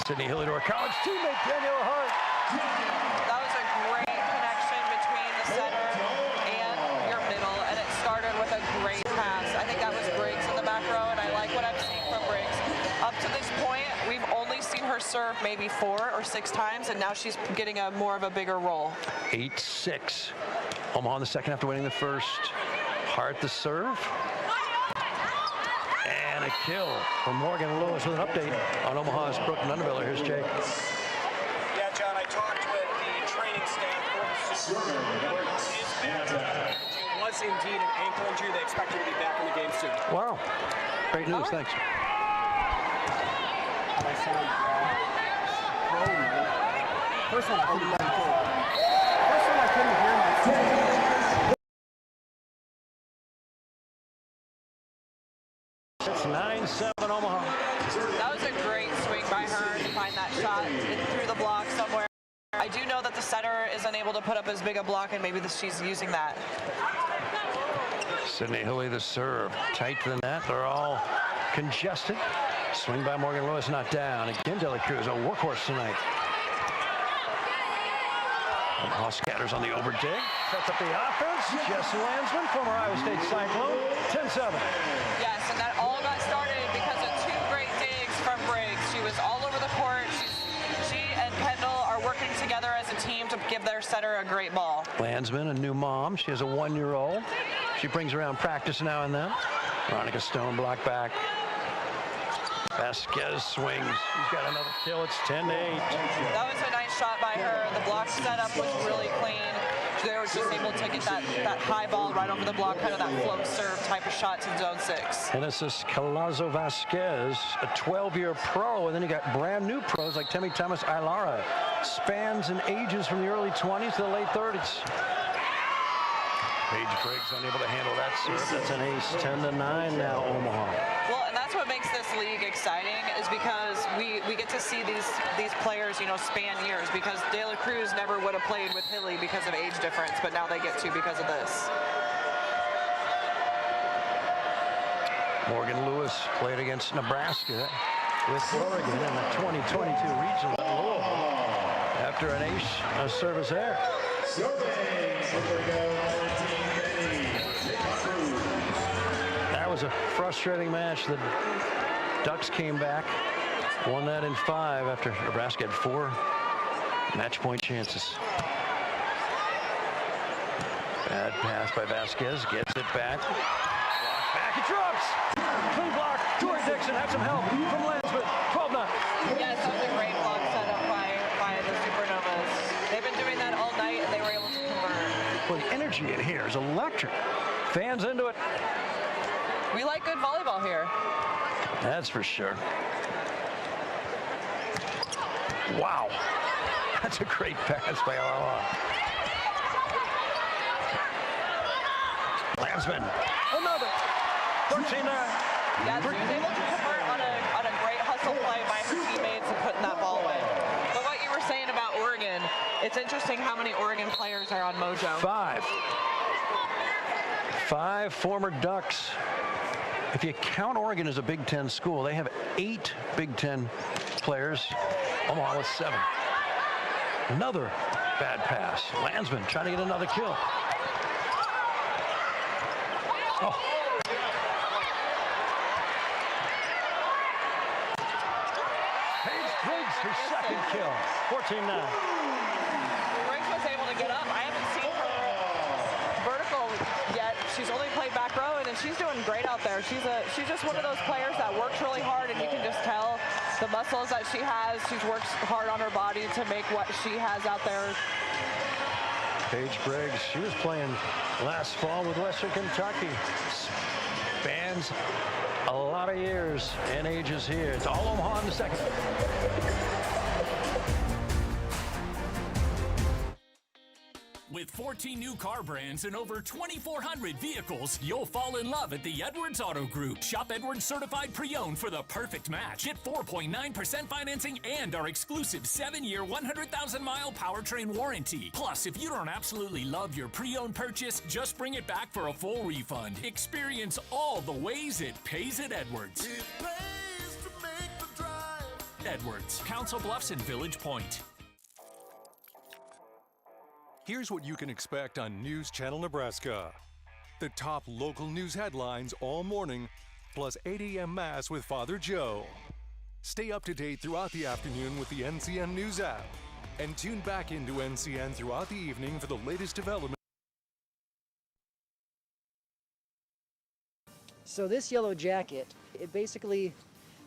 Sydney Hilly to her college teammate, Danielle Hart. That was a great connection between the center and your middle, and it started with a great pass. I think that was Briggs in the back row, and I like what I'm seeing from Briggs. Up to this point, we've only seen her serve maybe 4 or 6 times, and now she's getting a more of a bigger role. 8-6. Omaha in the second after winning the first. Hart the serve. And a kill from Morgan Lewis with an update on Omaha's Brooke Nunneveller. Here's Jake. Yeah, John, I talked with the training staff for the Supernovas. His back was indeed an ankle injury. They expect her to be back in the game soon. Wow. Great news. Right. Thanks. First one, I couldn't hear myself. It's 9-7 Omaha. That was a great swing by her to find that shot through the block somewhere. I do know that the setter is unable to put up as big a block, and maybe she's using that. Sydney Hilly the serve. Tight to the net. They're all congested. Swing by Morgan Lewis, not down. Again, De La Cruz, a workhorse tonight. Omaha scatters on the overdig. Sets up the offense. Jess Landsman, former Iowa State Cyclone. 10-7. Yes, and that all got started because of 2 great digs from Briggs. She was all over the court. She and Kendall are working together as a team to give their setter a great ball. Landsman, a new mom. She has a 1-year-old. She brings around practice now and then. Veronica Stone, block back. Vasquez swings. She's got another kill. It's 10-8. That was a nice shot by her. The block setup was really clean. They were just able to get that high ball right over the block, kind of that float serve type of shot to zone 6. Genesis Calazo Vasquez, a 12-year pro, and then you got brand new pros like Temi Thomas Ailara. Spans in ages from the early 20s to the late 30s. Paige Briggs unable to handle that serve. That's an ace. 10-9 now, Omaha. Well, and that's what makes this league exciting, is because we get to see these players, you know, span years, because De La Cruz never would have played with Hilly because of age difference, but now they get to because of this. Morgan Lewis played against Nebraska with Oregon in the 2022 regional at Louisville. After an ace service there. That was a frustrating match. The Ducks came back, won that in 5 after Nebraska had 4 match point chances. Bad pass by Vasquez, gets it back. Block back, it drops! Clean block, Tori Dixon had some help from Landsman, 12-9. Yes, that was a great block setup by the Supernovas. They've been doing that all night, and they were able to convert. Well, the energy in here is electric. Fans into it. We like good volleyball here. That's for sure. Wow. That's a great pass by Omaha. Landsman, another. 13-9. Yeah, she was able to convert on a great hustle play by her teammates and putting that ball away. But what you were saying about Oregon, it's interesting how many Oregon players are on Mojo. 5. 5 former Ducks. If you count Oregon as a Big Ten school, they have 8 Big Ten players. Omaha with 7. Another bad pass. Landsman trying to get another kill. Oh. Paige Briggs, her second kill. 14-9. Briggs get up. I haven't seen her vertical yet. She's only played back row, and she's doing great out there. She's just one of those players that works really hard, and you can just tell the muscles that she has. She's worked hard on her body to make what she has out there. Paige Briggs, she was playing last fall with Western Kentucky. Spans a lot of years and ages here. It's all Omaha in the second. With 14 new car brands and over 2,400 vehicles, you'll fall in love at the Edwards Auto Group. Shop Edwards Certified Pre-Owned for the perfect match. Get 4.9% financing and our exclusive 7-year, 100,000-mile powertrain warranty. Plus, if you don't absolutely love your pre-owned purchase, just bring it back for a full refund. Experience all the ways it pays at Edwards. It pays to make the drive. Edwards, Council Bluffs and Village Point. Here's what you can expect on News Channel Nebraska. The top local news headlines all morning, plus 8 a.m. Mass with Father Joe. Stay up to date throughout the afternoon with the NCN News app. And tune back into NCN throughout the evening for the latest developments. So this yellow jacket, it basically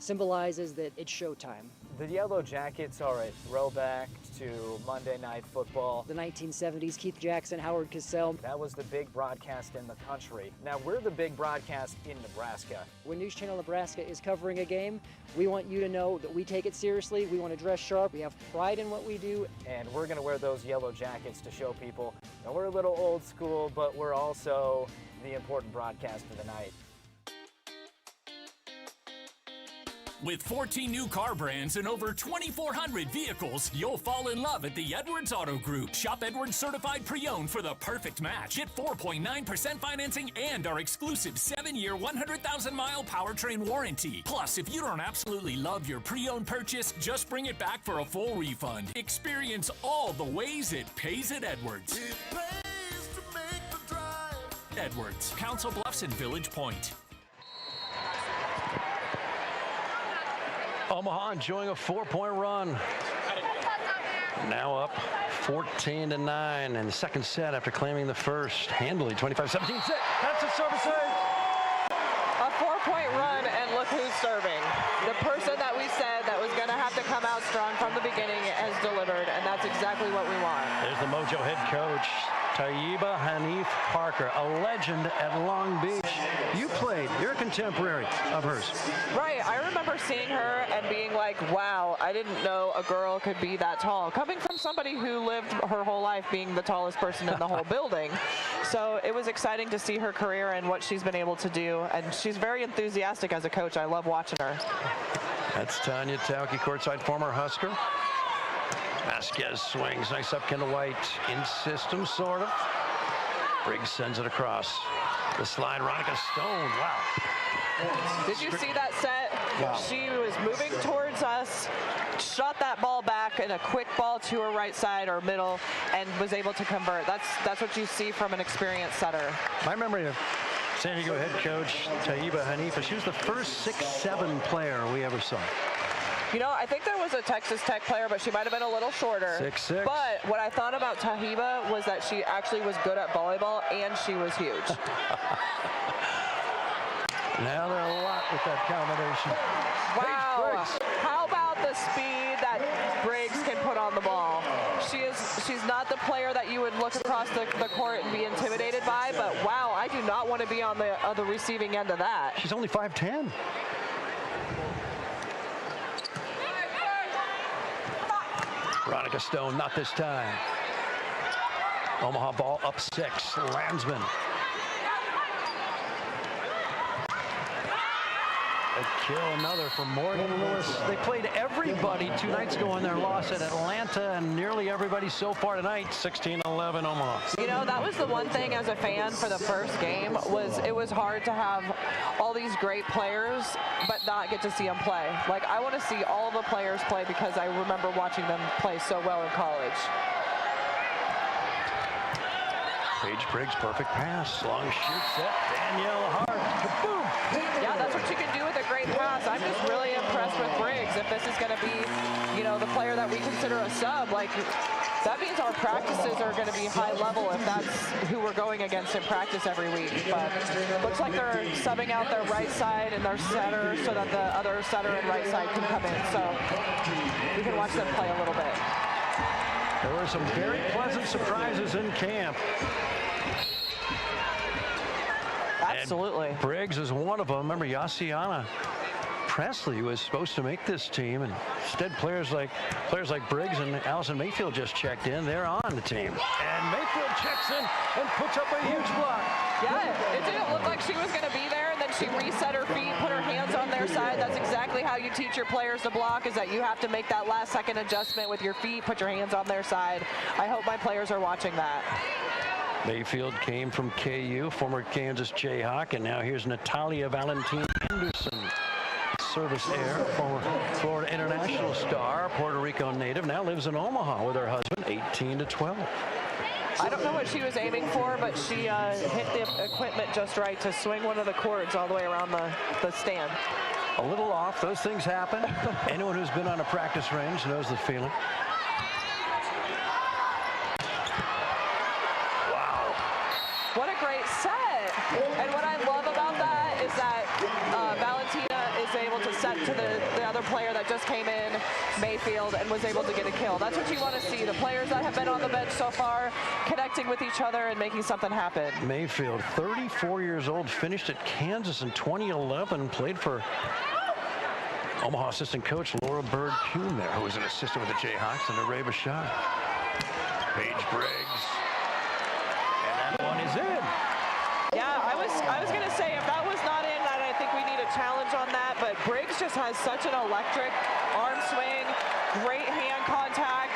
symbolizes that it's showtime. The Yellow Jackets are a throwback to Monday Night Football. The 1970s, Keith Jackson, Howard Cosell. That was the big broadcast in the country. Now we're the big broadcast in Nebraska. When News Channel Nebraska is covering a game, we want you to know that we take it seriously. We want to dress sharp. We have pride in what we do. And we're going to wear those yellow jackets to show people that we're a little old school, but we're also the important broadcast of the night. With 14 new car brands and over 2,400 vehicles, you'll fall in love at the Edwards Auto Group. Shop Edwards Certified Pre-Owned for the perfect match. Get 4.9% financing and our exclusive 7-year, 100,000-mile powertrain warranty. Plus, if you don't absolutely love your pre-owned purchase, just bring it back for a full refund. Experience all the ways it pays at Edwards. It pays to make the drive. Edwards, Council Bluffs and Village Point. Omaha enjoying a 4-point run. Now up 14-9 in the second set after claiming the first. Handily 25-17. That's a service save. A 4-point run, and look who's serving. The person that we said that was going to have to come out strong from the beginning has delivered, and that's exactly what we want. There's the Mojo head coach, Taiba Hanif Parker, a legend at Long Beach. You played, you're a contemporary of hers. Right, I remember seeing her and being like, wow, I didn't know a girl could be that tall. Coming from somebody who lived her whole life being the tallest person in the whole building. So it was exciting to see her career and what she's been able to do. And she's very enthusiastic as a coach. I love watching her. That's Tanya Tauke, courtside former Husker. Vasquez swings, nice up Kendall White, in system, sort of. Briggs sends it across. The slide, Ronica Stone, wow. Did you see that set? Wow. She was moving towards us, shot that ball back in a quick ball to her right side or middle, and was able to convert. That's what you see from an experienced setter. My memory of San Diego head coach Taiba Hanifa, she was the first 6'7" player we ever saw. You know, I think there was a Texas Tech player, but she might have been a little shorter. 6'6". But what I thought about Tahiba was that she actually was good at volleyball, and she was huge. Now they're a lot with that combination. Wow. How about the speed that Briggs can put on the ball? She's not the player that you would look across the court and be intimidated by, but wow, I do not want to be on the receiving end of that. She's only 5'10". Veronica Stone, not this time. Omaha ball up 6. Landsman. They kill another for Morgan Lewis. They played everybody 2 nights ago in their loss at Atlanta, and nearly everybody so far tonight. 16-11 Omaha. You know, that was the one thing as a fan for the first game, was it was hard to have all these great players but not get to see them play. Like, I want to see all the players play because I remember watching them play so well in college. Paige Briggs, perfect pass. Long shoot set. Danielle Hart. Kaboom! Yeah, that's what you can do with a great pass. I'm just really impressed with Briggs. If this is going to be, you know, the player that we consider a sub, like, that means our practices are going to be high level if that's who we're going against in practice every week. But looks like they're subbing out their right side and their setter so that the other setter and right side can come in. So we can watch them play a little bit. There were some very pleasant surprises in camp. Absolutely. And Briggs is one of them. Remember, Yassiana Presley was supposed to make this team, and instead players like Briggs and Allison Mayfield just checked in. They're on the team. And Mayfield checks in and puts up a huge block. Yeah, it didn't look like she was going to be there, and then she reset her feet, put her hands on their side. That's exactly how you teach your players to block, is that you have to make that last second adjustment with your feet, put your hands on their side. I hope my players are watching that. Mayfield came from KU, former Kansas Jayhawk, and now here's Natalia Valentin Henderson. Service heir, former Florida international star, Puerto Rico native, now lives in Omaha with her husband, 18-12. I don't know what she was aiming for, but she hit the equipment just right to swing one of the cords all the way around the stand. A little off, those things happen. Anyone who's been on a practice range knows the feeling. Wow. What a great set. And what I love about that is that Valentina is able to set to the other player that just came in, Mayfield, and was able to get a kill. That's what you want to see. The players that have been on the bench so far connecting with each other and making something happen. Mayfield, 34 years old, finished at Kansas in 2011, played for Omaha assistant coach Laura Bird-Kuhn there, who was an assistant with the Jayhawks, and Ray Bashad. Paige Briggs. And that one is in. Yeah, I was going to say, if that was not in, I think we need a challenge on that, but Briggs just has such an electric arm swing, great hand contact.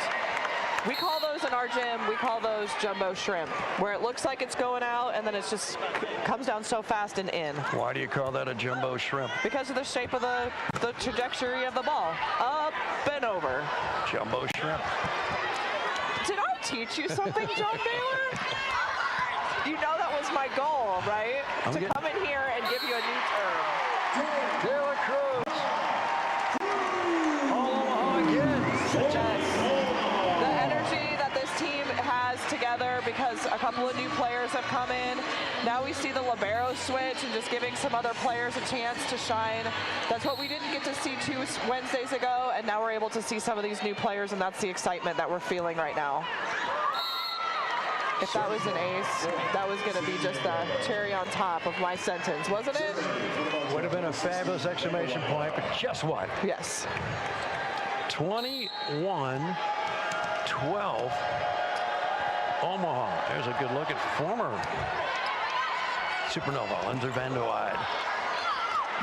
We call those in our gym, we call those jumbo shrimp, where it looks like it's going out and then it just comes down so fast and in. Why do you call that a jumbo shrimp? Because of the shape of the trajectory of the ball. Up and over. Jumbo shrimp. Did I teach you something, John Baylor? You know that was my goal, right? To come in here and give you a new term. De La Cruz. All Omaha again. The energy that this team has together, because a couple of new players have come in. Now we see the libero switch and just giving some other players a chance to shine. That's what we didn't get to see 2 Wednesdays ago, and now we're able to see some of these new players, and that's the excitement that we're feeling right now. If that was an ace, that was going to be just the cherry on top of my sentence, wasn't it? Would have been a fabulous exclamation point, but just what? Yes. 21-12, Omaha. There's a good look at former Supernova, Lindsay Van der Weide.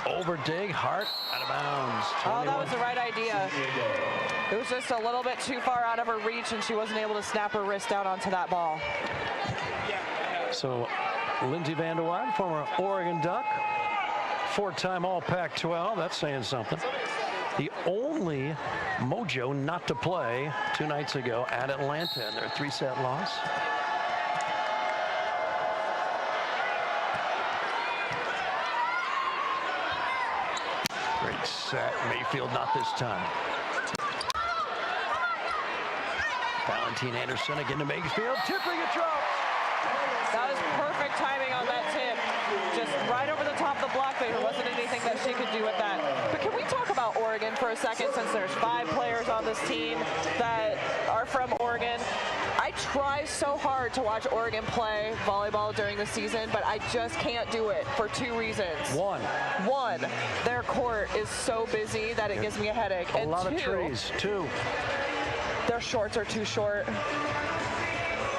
Overdig, Hart, out of bounds. Oh, that was the right idea. It was just a little bit too far out of her reach, and she wasn't able to snap her wrist down onto that ball. So, Lindsay Van der Weide, former Oregon Duck, 4-time All-Pac-12. That's saying something. The only Mojo not to play 2 nights ago at Atlanta in their 3-set loss. Great set. Mayfield not this time. Valentin Anderson again to Mayfield. Tipping it drops. That was perfect timing on that tip. Just right over the top of the block. There wasn't anything that she could do with that. But can we talk about Oregon for a second, since there's 5 players on this team that are from Oregon? I try so hard to watch Oregon play volleyball during the season, but I just can't do it for 2 reasons. One, their court is so busy that it gives me a headache. A lot of trees. 2. Their shorts are too short.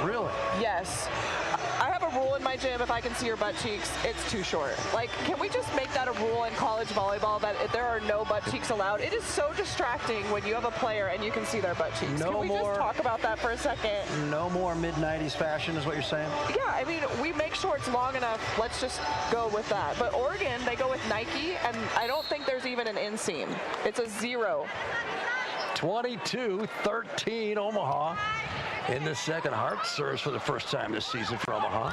Really? Yes. I have a rule in my gym, if I can see your butt cheeks, it's too short. Like, can we just make that a rule in college volleyball that if there are no butt cheeks allowed? It is so distracting when you have a player and you can see their butt cheeks. Can we just talk about that for a second? No more mid-90s fashion is what you're saying? Yeah, I mean, we make shorts long enough. Let's just go with that. But Oregon, they go with Nike, and I don't think there's even an inseam. It's a 0. 22-13 Omaha. In the second, Hart serves for the first time this season for Omaha.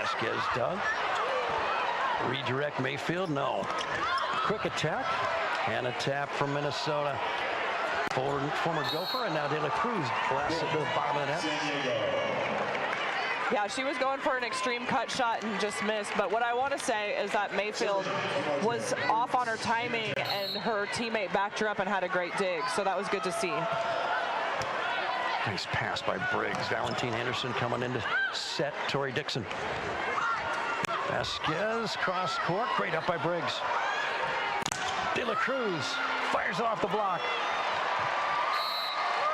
Esquez dug. Redirect Mayfield, no. Quick attack and a tap from Minnesota. Former Gopher, and now De La Cruz blasts it to the bottom of the net. Yeah, she was going for an extreme cut shot and just missed. But what I want to say is that Mayfield was off on her timing, and her teammate backed her up and had a great dig. So that was good to see. Nice pass by Briggs. Valentine Anderson coming in to set Tori Dixon. Vasquez cross court. Great up by Briggs. De La Cruz fires it off the block.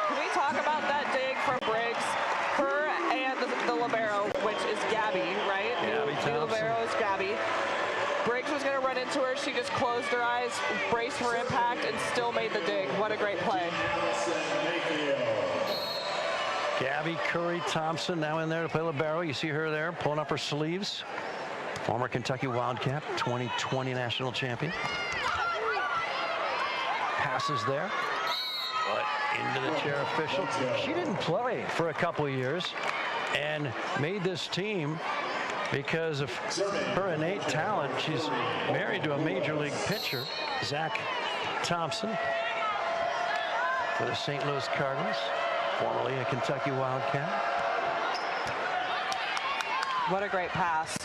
Can we talk about that dig from Briggs? Her and the libero, which is Gabby, right? Gabby The libero is Gabby. Briggs was going to run into her. She just closed her eyes, braced for impact, and still made the dig. What a great play. Gabby Curry Thompson now in there to play libero. You see her there pulling up her sleeves. Former Kentucky Wildcat, 2020 national champion. Passes there, but into the chair official. She didn't play for a couple of years and made this team because of her innate talent. She's married to a major league pitcher, Zach Thompson, for the St. Louis Cardinals, formerly a Kentucky Wildcat. What a great pass.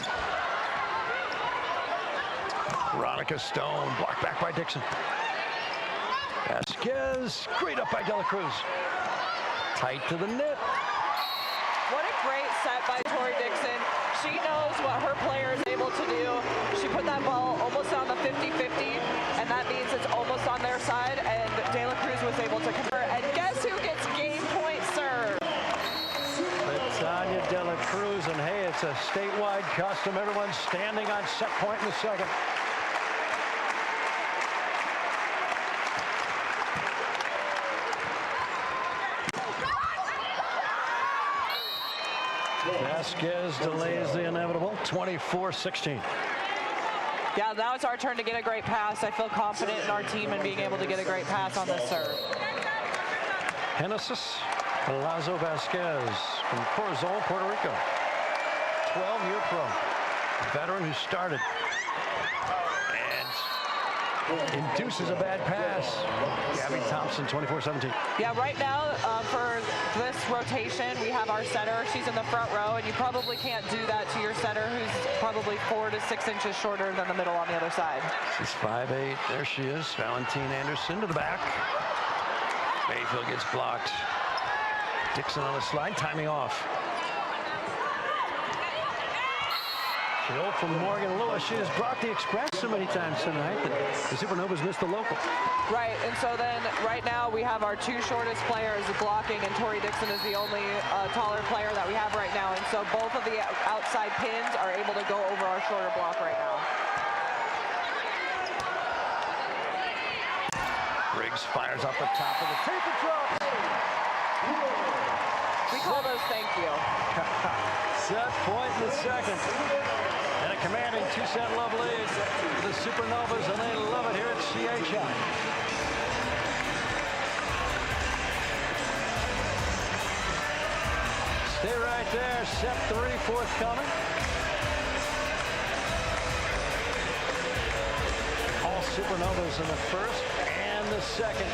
Veronica Stone, blocked back by Dixon. Vasquez, great up by De La Cruz. Tight to the net. What a great set by Tori Dixon. She knows what her player is able to do. She put that ball almost on the 50-50, and that means it's almost on their side, and De La Cruz was able to convert. And guess who gets game point serve? Tanya De La Cruz, and hey, it's a statewide custom. Everyone's standing on set point in the second. Vasquez delays the inevitable, 24-16. Yeah, now it's our turn to get a great pass. I feel confident in our team and being able to get a great pass on this serve. Genesis Lazo Vasquez from Corazon, Puerto Rico. 12-year pro. Veteran who started and induces a bad pass. Gabby Thompson, 24-17. Yeah, right now for this rotation, we have our setter. She's in the front row, and you probably can't do that to your setter, who's probably 4 to 6 inches shorter than the middle on the other side. She's 5'8". There she is. Valentine Anderson to the back. Mayfield gets blocked. Dixon on the slide, timing off. Kill from Morgan Lewis. She has brought the Express so many times tonight that the Supernovas missed the local. Right, and so then right now we have our 2 shortest players blocking, and Tori Dixon is the only taller player that we have right now. And so both of the outside pins are able to go over our shorter block right now. Briggs fires off the top of the tape and drops. We call those thank you. Set point in the second. And a commanding 2-set love lead for the Supernovas, and they love it here at CHI. Stay right there. Set 3 forthcoming. All Supernovas in the first and the second.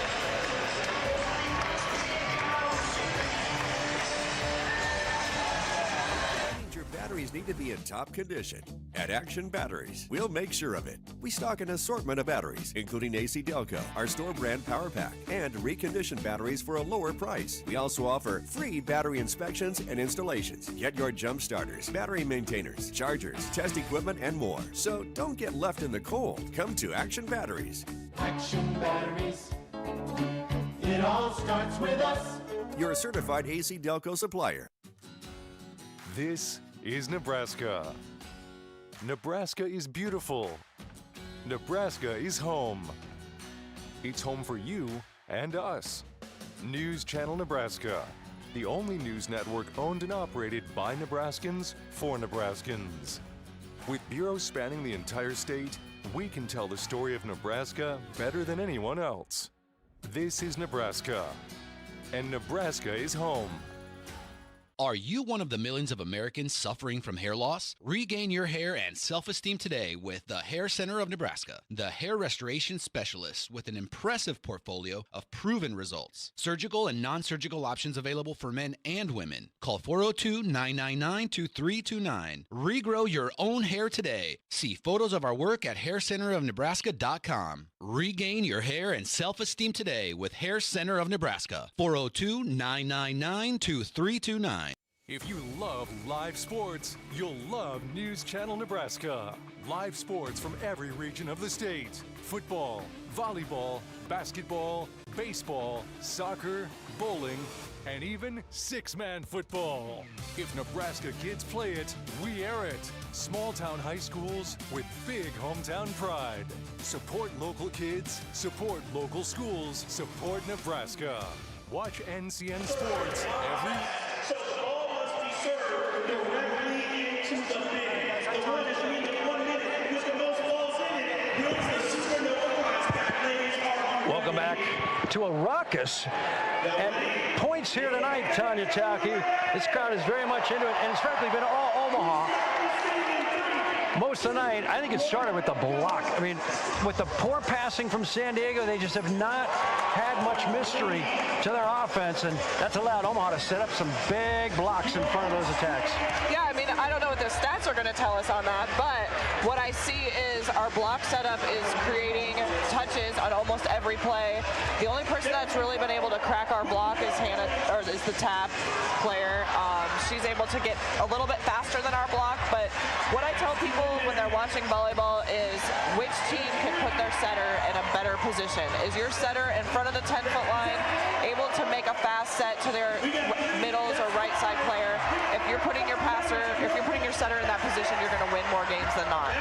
Batteries need to be in top condition. At Action Batteries, we'll make sure of it. We stock an assortment of batteries, including AC Delco, our store brand Power Pack, and reconditioned batteries for a lower price. We also offer free battery inspections and installations. Get your jump starters, battery maintainers, chargers, test equipment, and more. So don't get left in the cold. Come to Action Batteries. Action Batteries. It all starts with us. Your certified AC Delco supplier. This is Nebraska. Nebraska is beautiful. Nebraska is home. It's home for you and us. News Channel Nebraska, the only news network owned and operated by Nebraskans for Nebraskans. With bureaus spanning the entire state, we can tell the story of Nebraska better than anyone else. This is Nebraska, and Nebraska is home. Are you one of the millions of Americans suffering from hair loss? Regain your hair and self-esteem today with the Hair Center of Nebraska, the hair restoration specialists with an impressive portfolio of proven results. Surgical and non-surgical options available for men and women. Call 402-999-2329. Regrow your own hair today. See photos of our work at haircenterofnebraska.com. Regain your hair and self-esteem today with Hair Center of Nebraska. 402-999-2329. If you love live sports, you'll love News Channel Nebraska. Live sports from every region of the state. Football, volleyball, basketball, baseball, soccer, bowling, and even six-man football. If Nebraska kids play it, we air it. Small-town high schools with big hometown pride. Support local kids, support local schools, support Nebraska. Watch NCN Sports every... So the ball must be served directly into the bin. The one is in 1 minute with the most balls in it wins the Supernova prize pack. Ladies are on. Welcome back to a ruckus and points here tonight, Tanya Tauke. This crowd is very much into it, and it's frankly been all Omaha most of the night. I think it started with the block. I mean, with the poor passing from San Diego, they just have not had much mystery to their offense, and that's allowed Omaha to set up some big blocks in front of those attacks. Yeah, I mean, I don't know what the stats are going to tell us on that, but what I see is our block setup is creating touches on almost every play. The only person that's really been able to crack our block is the tap player. She's able to get a little bit faster than our block, but what I tell people when they're watching volleyball is which team can put their setter in a better position. Is your setter in front of the 10-foot line able to make a fast set to their middles or right side player? If you're putting your setter in that position, you're going to win more games than not.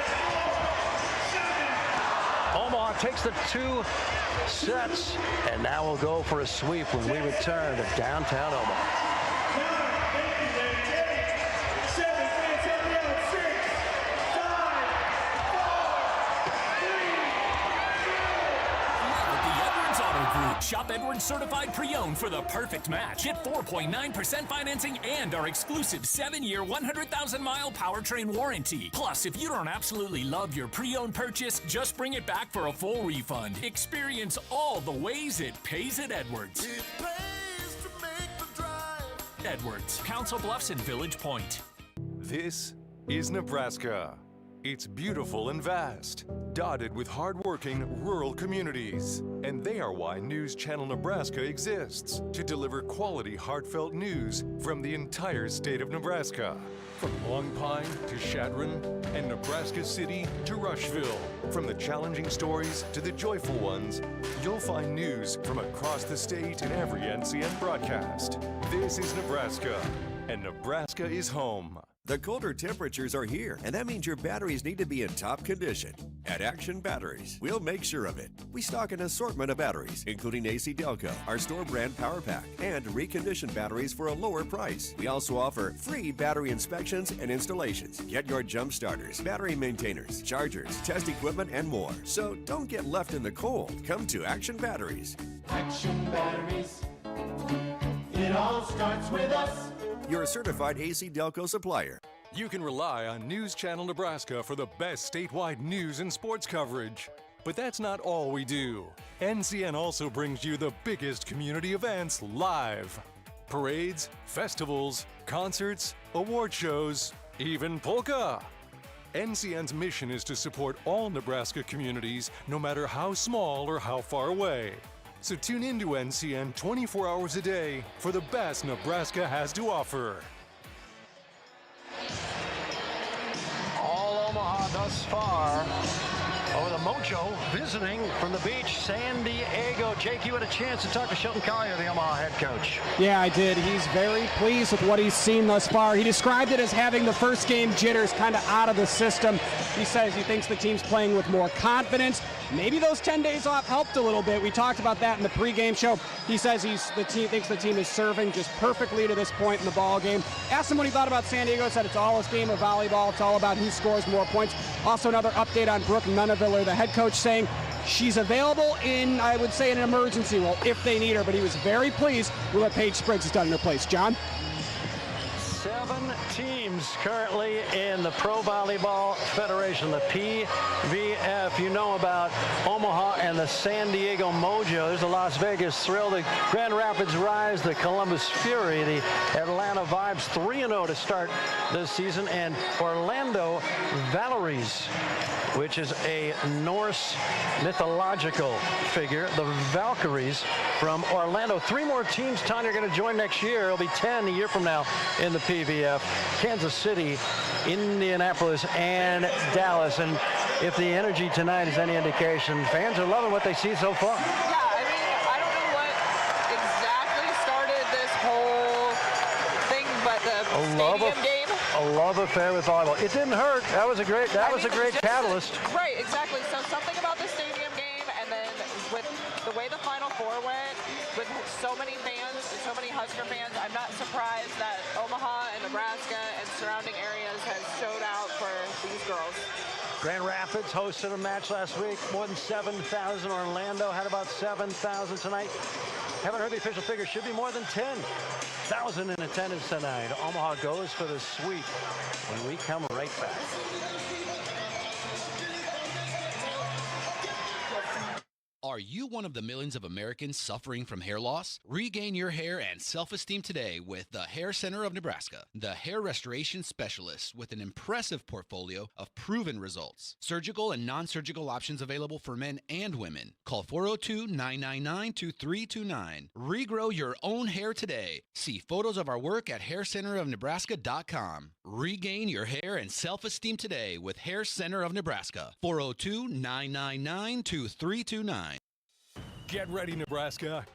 Omaha takes the 2 sets, and now we'll go for a sweep when we return to downtown Omaha. Shop Edwards Certified Pre-Owned for the perfect match. Get 4.9% financing and our exclusive 7-year, 100,000-mile powertrain warranty. Plus, if you don't absolutely love your pre-owned purchase, just bring it back for a full refund. Experience all the ways it pays at Edwards. It pays to make the drive. Edwards, Council Bluffs and Village Point. This is Nebraska. It's beautiful and vast, dotted with hardworking rural communities. And they are why News Channel Nebraska exists, to deliver quality, heartfelt news from the entire state of Nebraska. From Long Pine to Chadron and Nebraska City to Rushville. From the challenging stories to the joyful ones, you'll find news from across the state in every NCN broadcast. This is Nebraska, and Nebraska is home. The colder temperatures are here, and that means your batteries need to be in top condition. At Action Batteries, we'll make sure of it. We stock an assortment of batteries, including AC Delco, our store brand Power Pack, and reconditioned batteries for a lower price. We also offer free battery inspections and installations. Get your jump starters, battery maintainers, chargers, test equipment, and more. So don't get left in the cold. Come to Action Batteries. Action Batteries. It all starts with us. Your certified AC Delco supplier. You can rely on News Channel Nebraska for the best statewide news and sports coverage. But that's not all we do. NCN also brings you the biggest community events live. Parades, festivals, concerts, award shows, even polka. NCN's mission is to support all Nebraska communities, no matter how small or how far away. So tune into NCN 24 hours a day for the best Nebraska has to offer. All Omaha thus far. Oh, the Mojo visiting from the beach, San Diego. Jake, you had a chance to talk to Shelton Collier, the Omaha head coach. Yeah, I did. He's very pleased with what he's seen thus far. He described it as having the first game jitters kind of out of the system. He says he thinks the team's playing with more confidence. Maybe those 10 days off helped a little bit. We talked about that in the pregame show. He says the team thinks the team is serving just perfectly to this point in the ball game. Asked him what he thought about San Diego. Said it's all a game of volleyball. It's all about who scores more points. Also, another update on Brooke Nuneviller, the head coach, saying she's available in, I would say, an emergency role if they need her. But he was very pleased with what Paige Spriggs has done in her place. John? 7 teams currently in the Pro Volleyball Federation, the PVF. You know about Omaha and the San Diego Mojo. There's the Las Vegas Thrill, the Grand Rapids Rise, the Columbus Fury, the Atlanta Vibes 3-0 to start this season, and Orlando Valeries, which is a Norse mythological figure, the Valkyries from Orlando. 3 more teams, Tanya, are going to join next year. It'll be 10 a year from now in the PVF. Kansas City, Indianapolis, and Dallas. And if the energy tonight is any indication, fans are loving what they see so far. Yeah, I mean, I don't know what exactly started this whole thing, but the stadium game. A love affair with volleyball. It didn't hurt. That was a great catalyst. Right, exactly. So something about the stadium game, and then with the way the Final Four went, with so many fans and so many Husker fans, I'm not surprised that Omaha and Nebraska and surrounding areas has showed out for these girls. Grand Rapids hosted a match last week. More than 7,000. Orlando had about 7,000 tonight. Haven't heard the official figure. Should be more than 10,000 in attendance tonight. Omaha goes for the sweep when we come right back. Are you one of the millions of Americans suffering from hair loss? Regain your hair and self-esteem today with the Hair Center of Nebraska, the hair restoration specialists with an impressive portfolio of proven results. Surgical and non-surgical options available for men and women. Call 402-999-2329. Regrow your own hair today. See photos of our work at haircenterofnebraska.com. Regain your hair and self-esteem today with Hair Center of Nebraska. 402-999-2329. Get ready, Nebraska.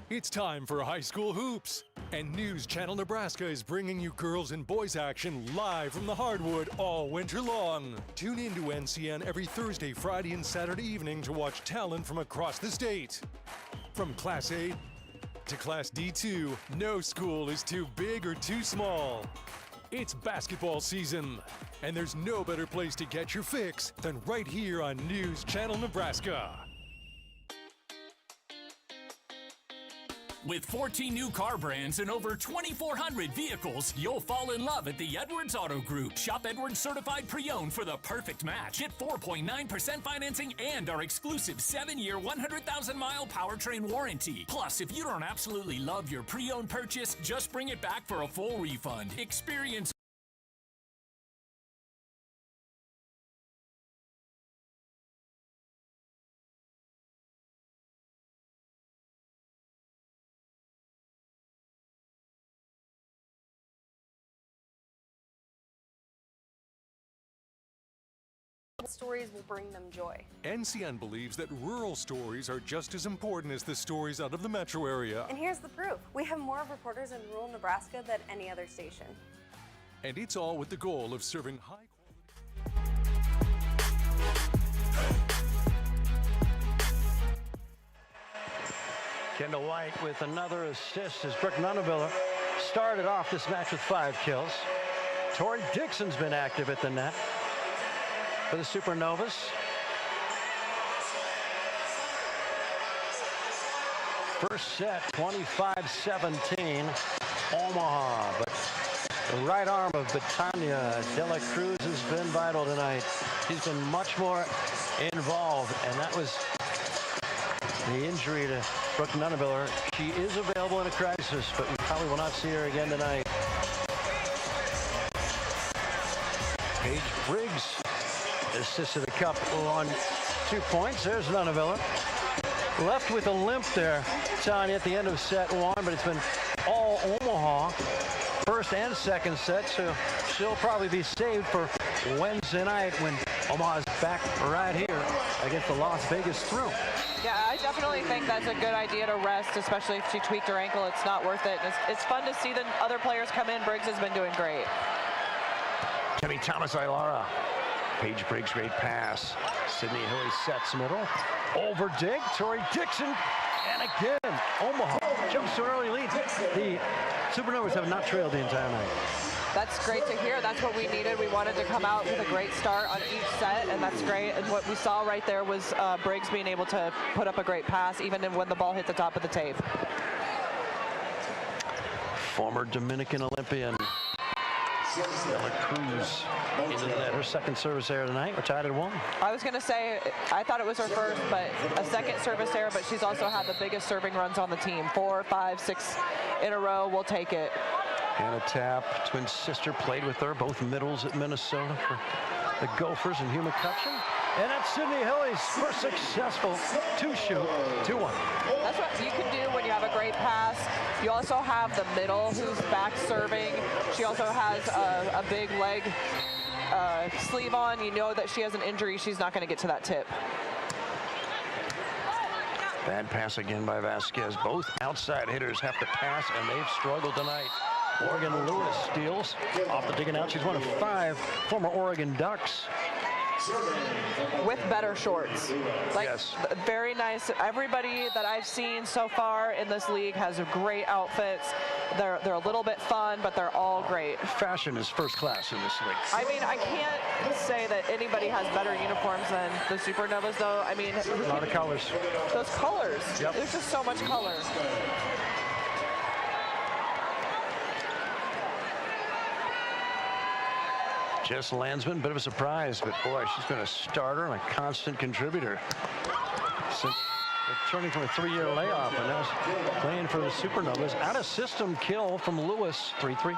It's time for high school hoops. And News Channel Nebraska is bringing you girls and boys action live from the hardwood all winter long. Tune in to NCN every Thursday, Friday, and Saturday evening to watch talent from across the state. From Class A to Class D2, no school is too big or too small. It's basketball season, and there's no better place to get your fix than right here on News Channel Nebraska. With 14 new car brands and over 2,400 vehicles, you'll fall in love at the Edwards Auto Group. Shop Edwards Certified Pre-Owned for the perfect match. Get 4.9% financing and our exclusive 7-year, 100,000-mile powertrain warranty. Plus, if you don't absolutely love your pre-owned purchase, just bring it back for a full refund. Experience stories will bring them joy. NCN believes that rural stories are just as important as the stories out of the metro area. And here's the proof. We have more reporters in rural Nebraska than any other station. And it's all with the goal of serving high Kendall White with another assist as Brooke Nunaviller started off this match with 5 kills. Tori Dixon's been active at the net for the Supernovas. First set, 25-17, Omaha. But the right arm of Betania Dela Cruz has been vital tonight. She's been much more involved, and that was the injury to Brooke Nunaviller. She is available in a crisis, but we probably will not see her again tonight. Paige Briggs assisted a couple on 2 points. There's Nunaviller. Left with a limp there, Tanya, at the end of set 1, but it's been all Omaha, first and second set, so she'll probably be saved for Wednesday night when Omaha's back right here against the Las Vegas Thrill. Yeah, I definitely think that's a good idea to rest, especially if she tweaked her ankle. It's not worth it. It's fun to see the other players come in. Briggs has been doing great. Timmy Thomas Ilara. Paige Briggs, great pass. Sydney Hilly sets middle. Over dig, Tori Dixon. And again, Omaha jumps to an early lead. The Supernovas have not trailed the entire night. That's great to hear. That's what we needed. We wanted to come out with a great start on each set, and that's great. And what we saw right there was Briggs being able to put up a great pass, even when the ball hit the top of the tape. Former Dominican Olympian Ella Cruz into the net. Her second service error tonight. We're tied at 1. I was going to say, I thought it was her first, but a second service error, but she's also had the biggest serving runs on the team. 4, 5, 6 in a row. We'll take it. Hannah Tapp, twin sister, played with her, both middles at Minnesota for the Gophers, and Hugh McCutcheon. And that's Sydney Hilly's first successful two-shoot, 2-1. That's what you can do when you have a great pass. You also have the middle who's back serving. She also has a big leg sleeve on. You know that she has an injury. She's not going to get to that tip. Bad pass again by Vasquez. Both outside hitters have to pass, and they've struggled tonight. Oregon Lewis steals off the digging out. She's one of 5 former Oregon Ducks. With better shorts. Like, yes. Very nice. Everybody that I've seen so far in this league has great outfits. They're a little bit fun, but they're all great. Fashion is first class in this league. I mean, I can't say that anybody has better uniforms than the Supernovas, though. I mean, a lot of colors. Those colors. Yep. There's just so much color. Jess Landsman, bit of a surprise, but boy, she's been a starter and a constant contributor since returning from a 3-year layoff, and now she's playing for the Supernovas. Out of system kill from Lewis, 3-3.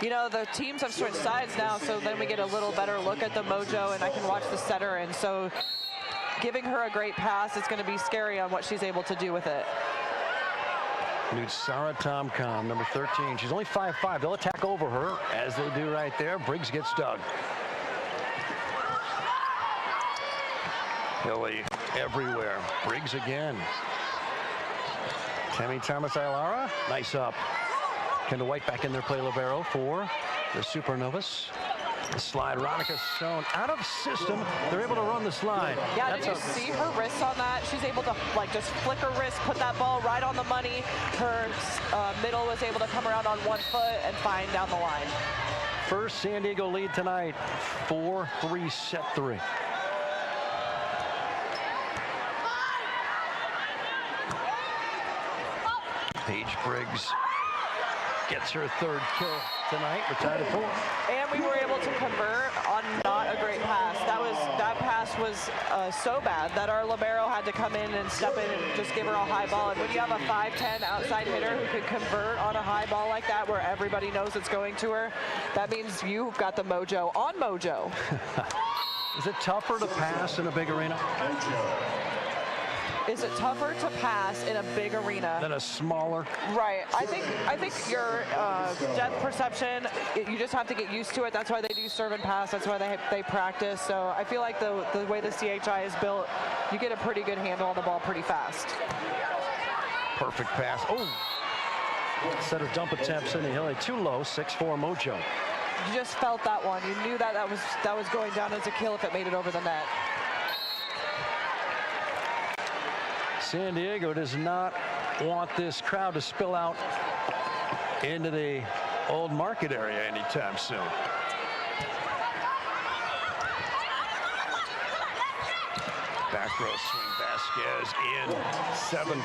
You know, the teams have switched sides now, so then we get a little better look at the Mojo, and I can watch the setter, and so giving her a great pass is going to be scary on what she's able to do with it. Nutsara Tomcom, number 13. She's only 5'5". They'll attack over her, as they do right there. Briggs gets dug. Hilly everywhere. Briggs again. Tammy Thomas-Ailara, nice up. Kendall White back in there, play libero for the Supernovas. The slide, Ronica Stone out of system. They're able to run the slide. Yeah, did you see her wrists on that? She's able to just flick her wrist, put that ball right on the money. Her middle was able to come around on 1 foot and find down the line. First San Diego lead tonight, 4-3 set 3. Paige Briggs gets her 3rd kill tonight. We're tied at 4. And we were able to convert on not a great pass. That pass was so bad that our libero had to come in and step in and just give her a high ball. And when you have a 5'10" outside hitter who can convert on a high ball like that, where everybody knows it's going to her, that means you've got the mojo on mojo. Is it tougher to pass in a big arena? Is it tougher to pass in a big arena than a smaller? Right. I think your depth perception, you just have to get used to it. That's why they do serve and pass. That's why they practice. So I feel like the way the CHI is built, you get a pretty good handle on the ball pretty fast. Perfect pass. Oh! Center dump attempt, Sydney Hilly. Too low, 6'4" Mojo. You just felt that one. You knew that was going down as a kill if it made it over the net. San Diego does not want this crowd to spill out into the old market area anytime soon. Back row swing, Vasquez in.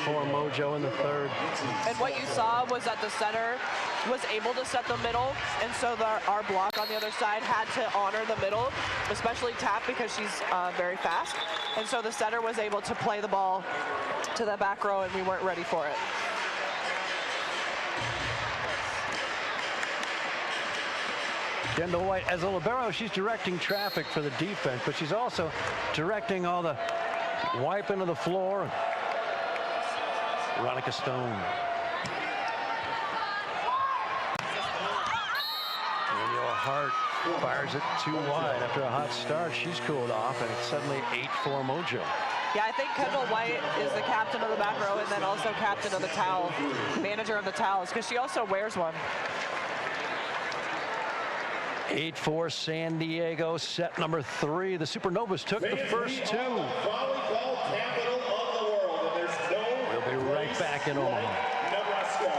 7-4 Mojo in the 3rd. And what you saw was that the center was able to set the middle, and so our block on the other side had to honor the middle, especially Tap because she's very fast. And so the setter was able to play the ball to the back row, and we weren't ready for it. Kendall White, as a libero, she's directing traffic for the defense, but she's also directing all the wiping of the floor. Veronica Stone. Danielle Hart fires it too wide after a hot start. She's cooled off, and it's suddenly 8-4 Mojo. Yeah, I think Kendall White is the captain of the back row and then also captain of the towel, manager of the towels, because she also wears one. 8-4 San Diego, set number 3. The Supernovas took the first 2. Volleyball capital of the world, and there's no. We'll be right back in Omaha. Nebraska.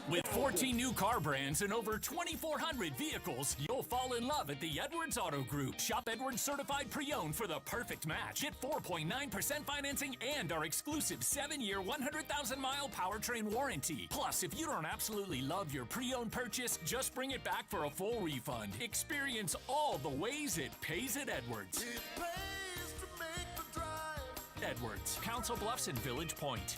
With 14 new car brands and over 2,400 vehicles, you'll fall in love at the Edwards Auto Group. Shop Edwards Certified Pre-Owned for the perfect match. Get 4.9% financing and our exclusive 7-year, 100,000-mile powertrain warranty. Plus, if you don't absolutely love your pre-owned purchase, just bring it back for a full refund. Experience all the ways it pays at Edwards. It pays to make the drive. Edwards, Council Bluffs and Village Point.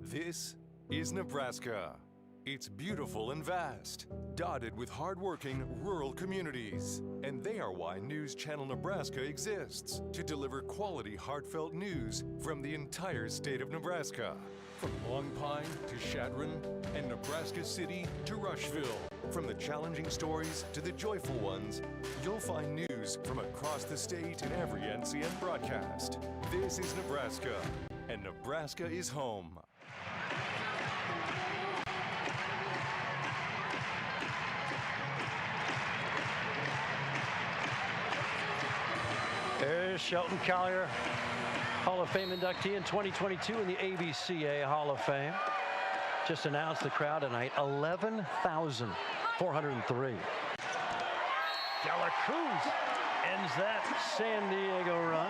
This is Nebraska. It's beautiful and vast, dotted with hardworking rural communities. And they are why News Channel Nebraska exists, to deliver quality, heartfelt news from the entire state of Nebraska. From Long Pine to Chadron and Nebraska City to Rushville. From the challenging stories to the joyful ones, you'll find news from across the state in every NCN broadcast. This is Nebraska, and Nebraska is home. There's Shelton Collier, Hall of Fame inductee in 2022 in the ABCA Hall of Fame. Just announced the crowd tonight, 11,403. Dela Cruz ends that San Diego run.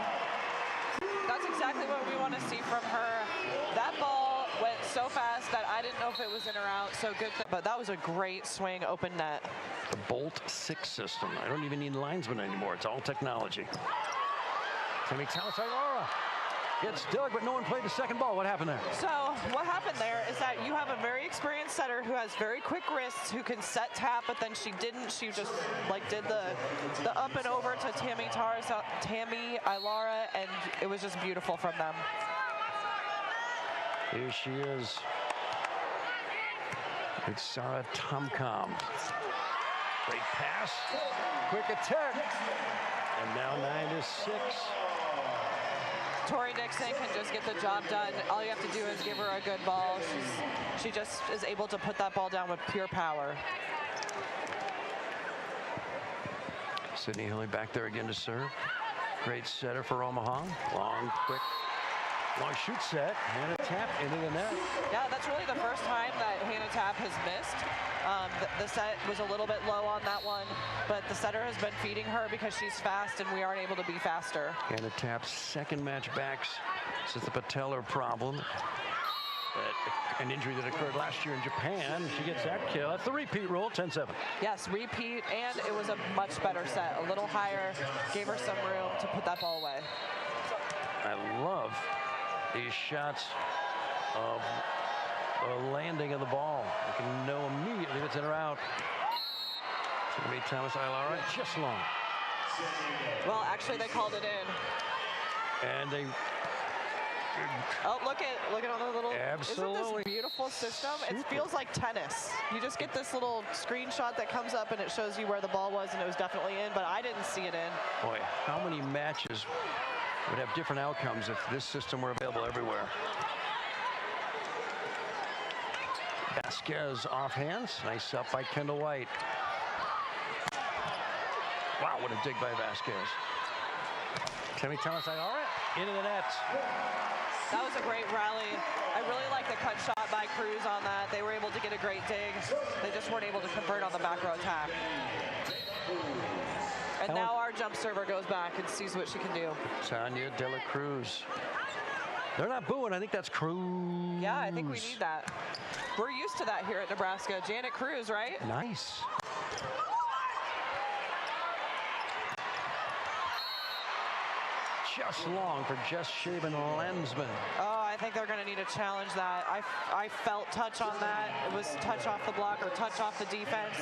That's exactly what we want to see from her. That ball went so fast that I didn't know if it was in or out, so good. But that was a great swing, open net. The Bolt 6 system. I don't even need linesmen anymore. It's all technology. Timmy Talasailara gets dug, but no one played the second ball. What happened there? So what happened there is that you have a very experienced setter who has very quick wrists, who can set tap, but then she didn't. She just did the up and over to Tammy Ilara, and it was just beautiful from them. Here she is. It's Sarah Tomcom. Great pass, quick attack, and now 9-6. Tori Dixon can just get the job done. All you have to do is give her a good ball. She just is able to put that ball down with pure power. Sydney Hilly back there again to serve. Great setter for Omaha. Long shoot set. Hannah Tapp into the net. Yeah, that's really the first time that Hannah Tapp has missed. The set was a little bit low on that one, but the setter has been feeding her because she's fast and we aren't able to be faster. Hannah Tapp's second match back since the patellar problem. An injury that occurred last year in Japan. She gets that kill. That's the repeat rule, 10-7. Yes, repeat, and it was a much better set. A little higher, gave her some room to put that ball away. I love these shots of the landing of the ball. You can know immediately if it's in or out. It's going to be Thomas Ilara, just long. Well, actually, they called it in. And they... Oh, look at all the little... Absolutely. Isn't this beautiful system? It feels like tennis. You just get this little screenshot that comes up and it shows you where the ball was, and it was definitely in, but I didn't see it in. Boy, how many matches would have different outcomes if this system were available everywhere? Vasquez off hands. Nice up by Kendall White. Wow, what a dig by Vasquez. Tammy Talasaiara into the net. That was a great rally. I really like the cut shot by Cruz on that. They were able to get a great dig. They just weren't able to convert on the back row attack. And now our jump server goes back and sees what she can do. Tanya De La Cruz. They're not booing. I think that's Cruz. Yeah, I think we need that. We're used to that here at Nebraska. Janet Cruz, right? Nice. Just long for Jess Shaven Lensman. Oh, I think they're going to need to challenge that. I felt touch on that. It was touch off the block or touch off the defense.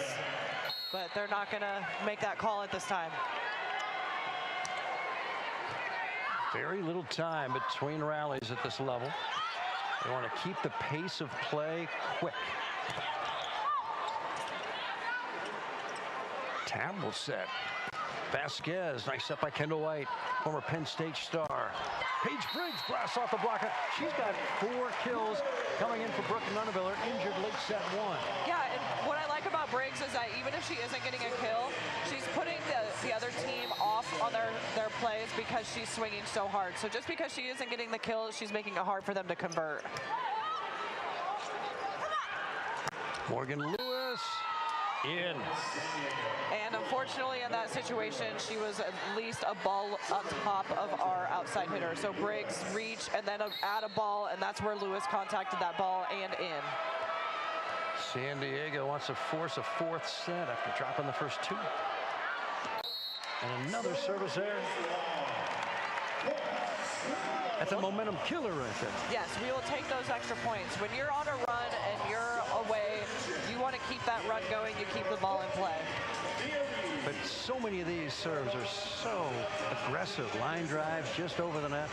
But they're not going to make that call at this time. Very little time between rallies at this level. They want to keep the pace of play quick. Tab will set. Vasquez, nice up by Kendall White, former Penn State star. Paige Briggs blasts off the block. She's got 4 kills coming in for Brooke Nunaviller, injured late set 1. Yeah, and what I like about Briggs is that even if she isn't getting a kill, she's putting the other team off on their plays because she's swinging so hard. So just because she isn't getting the kill, she's making it hard for them to convert. Morgan Lewis In. And unfortunately in that situation, she was at least a ball on top of our outside hitter. So Briggs reach and then add a ball, and that's where Lewis contacted that ball and in. San Diego wants to force a fourth set after dropping the first two. And another service there. That's a momentum killer right there. Yes, we will take those extra points. When you're on a run and you're away, you want to keep that run going, you keep the ball in play. But so many of these serves are so aggressive. Line drives just over the net.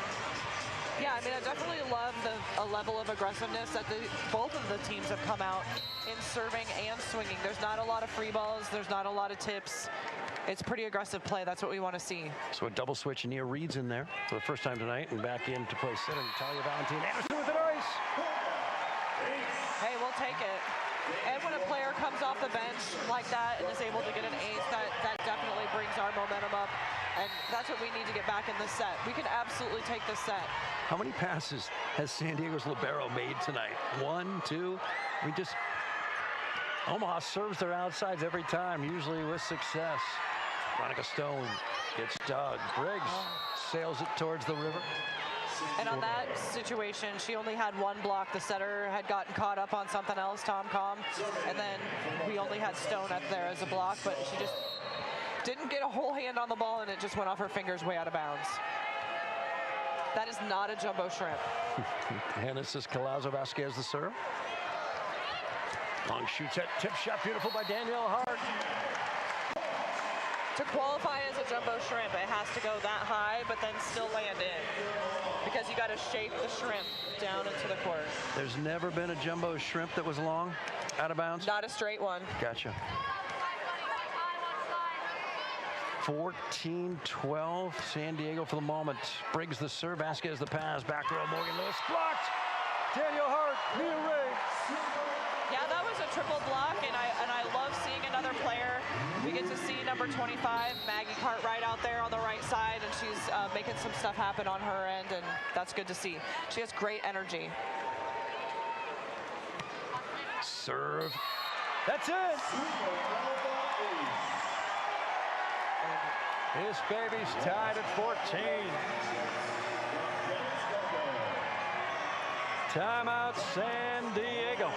Yeah, I mean, I definitely love the level of aggressiveness that both of the teams have come out in serving and swinging. There's not a lot of free balls. There's not a lot of tips. It's pretty aggressive play. That's what we want to see. So a double switch, and Nia Reed's in there for the first time tonight, and back in to play center. Natalia Valentin Anderson with an ice. Hey, we'll take it. And when a player comes off the bench like that and is able to get an ace, that definitely brings our momentum up. And that's what we need to get back in this set. We can absolutely take this set. How many passes has San Diego's libero made tonight? 1, 2. We just... Omaha serves their outsides every time, usually with success. Veronica Stone gets dug. Briggs sails it towards the river. And on that situation, she only had one block. The setter had gotten caught up on something else, Tom Com, and then we only had Stone up there as a block, but she just didn't get a whole hand on the ball, and it just went off her fingers way out of bounds. That is not a jumbo shrimp. And this is Colazo Vasquez, the serve. Long shoots at tip shot, beautiful by Danielle Hart. To qualify as a jumbo shrimp, it has to go that high, but then still land in. Because you got to shape the shrimp down into the court. There's never been a jumbo shrimp that was long, out of bounds? Not a straight one. Gotcha. 14-12, San Diego for the moment. Briggs the serve, Vasquez the pass, back row, Morgan Lewis blocked. Danielle Hart, Nia Ray. Yeah, that was a triple block, and I love seeing another player. We get to see number 25, Maggie Cartwright, out there on the right side, and she's making some stuff happen on her end, and that's good to see. She has great energy. Serve. That's it. This baby's tied at 14. Timeout, San Diego.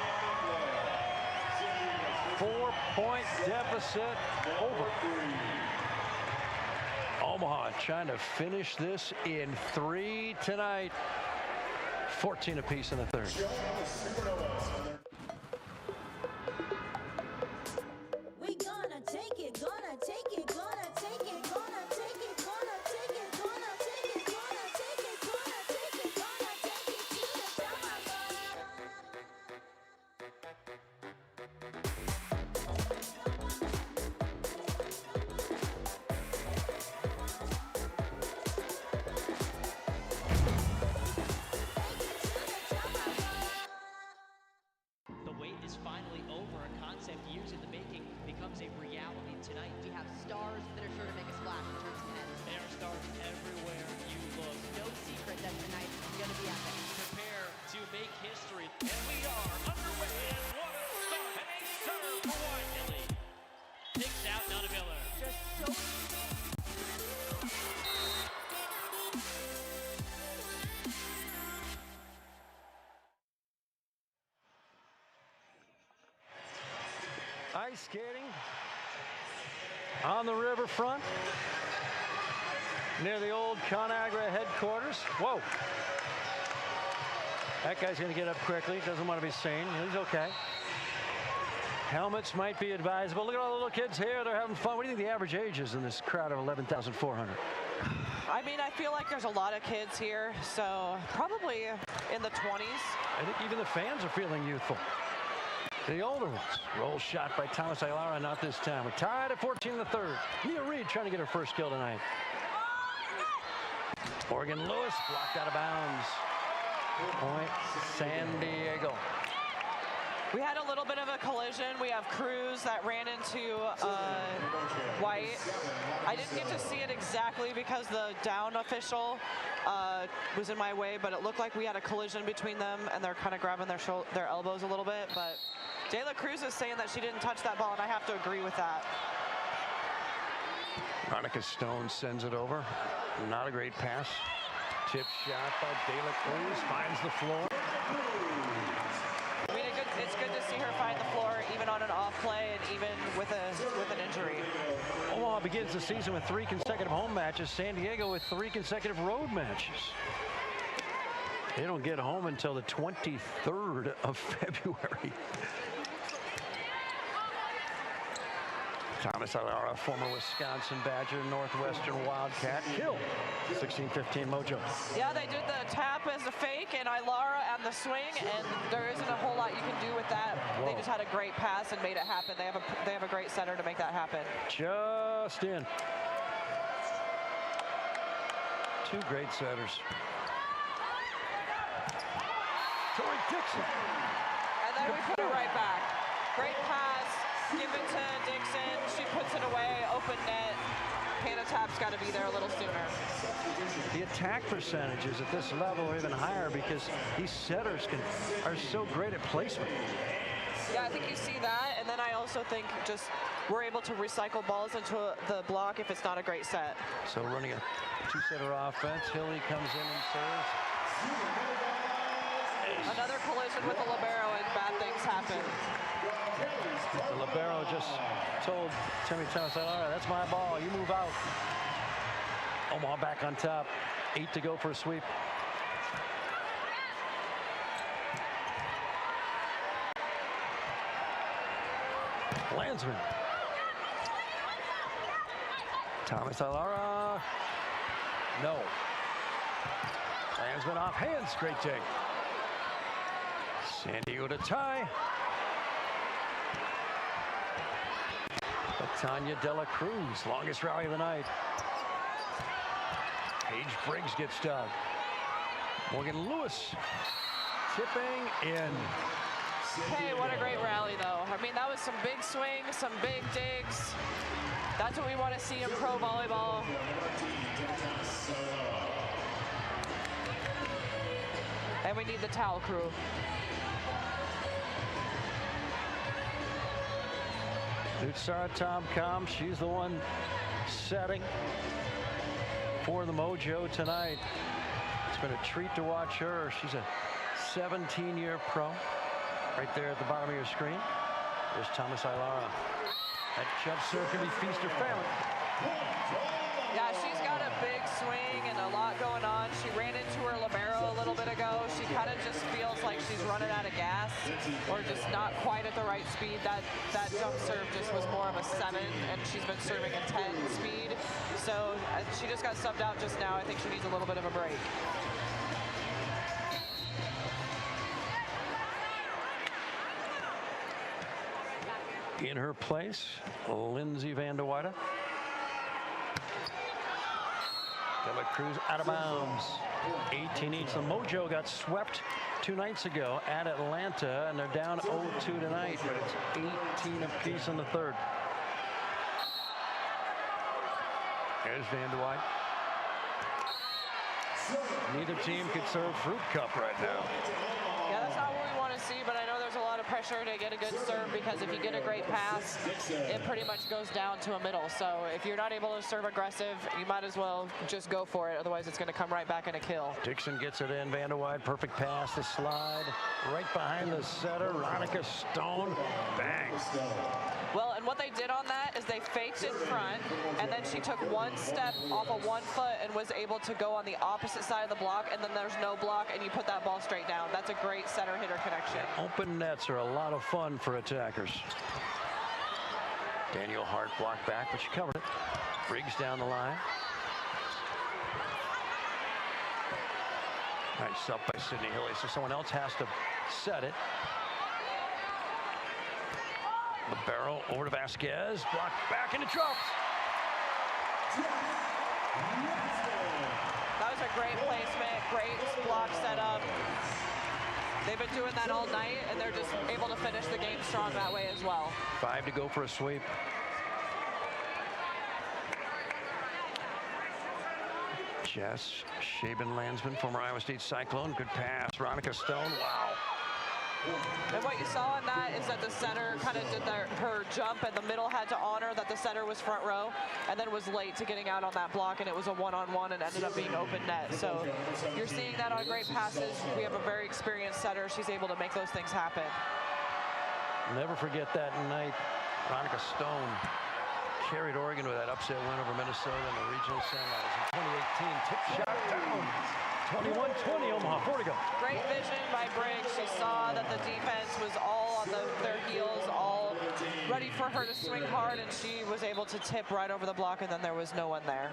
4-point deficit over. Omaha trying to finish this in 3 tonight. 14 apiece in the third. We gonna take it, gonna take it, gonna take it, gonna take it, gonna take it, gonna take it, gonna take it, gonna take it, gonna take it to the top. The wait is finally over. A concept years in the making becomes a reality tonight. We have stars that are sure to make a splash and turn some heads. There are stars everywhere you look. No secret that tonight is going to be epic. Prepare to make history. And we are underway. And what a start. And a serve for Wiley. Picks out Nona Miller. Just so Ice skating on the riverfront near the old ConAgra headquarters. Whoa. That guy's going to get up quickly. Doesn't want to be seen. He's okay. Helmets might be advisable. Look at all the little kids here. They're having fun. What do you think the average age is in this crowd of 11,400? I mean, I feel like there's a lot of kids here, so probably in the 20s. I think even the fans are feeling youthful. The older ones. Roll shot by Thomas Aylara, not this time. We're tied at 14 in the third. Nia Reed trying to get her first kill tonight. Morgan Lewis blocked out of bounds. Point San Diego. We had a little bit of a collision. We have Cruz that ran into White. I didn't get to see it exactly because the down official was in my way, but it looked like we had a collision between them, and they're kind of grabbing their elbows a little bit. But De La Cruz is saying that she didn't touch that ball, and I have to agree with that. Veronica Stone sends it over. Not a great pass. Tip shot by De La Cruz. Finds the floor. I mean, it's good to see her find the floor, even on an off play and even with an injury. Omaha begins the season with 3 consecutive home matches. San Diego with 3 consecutive road matches. They don't get home until the 23rd of February. Thomas Alara, former Wisconsin Badger, Northwestern Wildcat, killed 16-15 Mojo. Yeah, they did the tap as a fake and Ilara and the swing, and there isn't a whole lot you can do with that. Whoa. They just had a great pass and made it happen. They have a great center to make that happen. Just in. 2 great setters. Tori Dixon. And then we put it right back. Great pass. Give it to Dixon. She puts it away. Open net. Hannah Tapp's got to be there a little sooner. The attack percentages at this level are even higher because these setters are so great at placement. Yeah, I think you see that. And then I also think just we're able to recycle balls into the block if it's not a great set. So running a 2-setter offense. Hilly comes in and serves. Another collision with the libero and bad things happen. The libero just told Timmy Thomas, all right, that's my ball. You move out. Omaha back on top. 8 to go for a sweep. Landsman. Thomas Alara. No. Landsman off hands. Great take. San Diego to tie. Tanya De La Cruz, longest rally of the night. Paige Briggs gets dug. Morgan Lewis tipping in. Hey, what a great rally, though. I mean, that was some big swings, some big digs. That's what we want to see in pro volleyball. And we need the towel crew. Utsara Tom-Com, she's the one setting for the Mojo tonight. It's been a treat to watch her. She's a 17-year pro. Right there at the bottom of your screen. There's Thomas Ilara. That jump serve can be feast or famine. Yeah, she's got a big swing and a lot going on. She ran into her libero a little bit ago. She kind of just feels like she's running out of gas or just not quite at the right speed. That jump serve just was more of a 7, and she's been serving a 10 speed. So she just got subbed out just now. I think she needs a little bit of a break. In her place, Lindsay Van de Weyden. De La Cruz out of bounds. 18 each. The Mojo got swept 2 nights ago at Atlanta, and they're down 0-2 tonight, but it's 18 apiece in the third. There's Van de Weyden. Neither team could serve Fruit Cup right now. Yeah, that's not what we want to see, but I know there's a lot of pressure to get a good serve because if you get a great pass, it pretty much goes down to a middle. So if you're not able to serve aggressive, you might as well just go for it. Otherwise, it's going to come right back in a kill. Dixon gets it in. Van de Weyden, perfect pass, the slide. Right behind the setter, Veronica Stone. Bang. Well, and what they did on that is they faked in front, and then she took 1 step off of 1 foot and was able to go on the opposite side of the block, and then there's no block, and you put that ball straight down. That's a great center-hitter connection. Open nets are a lot of fun for attackers. Daniel Hart blocked back, but she covered it. Briggs down the line. Nice up by Sydney Hilly, so someone else has to set it. Libero over to Vasquez, blocked back into drops. That was a great placement, great block setup. They've been doing that all night, and they're just able to finish the game strong that way as well. 5 to go for a sweep. Jess Shaben Landsman, former Iowa State Cyclone. Good pass. Veronica Stone. Wow. And what you saw in that is that the setter kind of did her jump, and the middle had to honor that the setter was front row and then was late to getting out on that block, and it was a one-on-one and ended up being open net. So you're seeing that on great passes. We have a very experienced setter. She's able to make those things happen. Never forget that night. Veronica Stone carried Oregon with that upset win over Minnesota in the regional semis in 2018. Tip shot down. 21-20 Omaha. 4 to go. Great vision by Briggs. She saw that the defense was all on their heels, all ready for her to swing hard, and she was able to tip right over the block, and then there was no one there.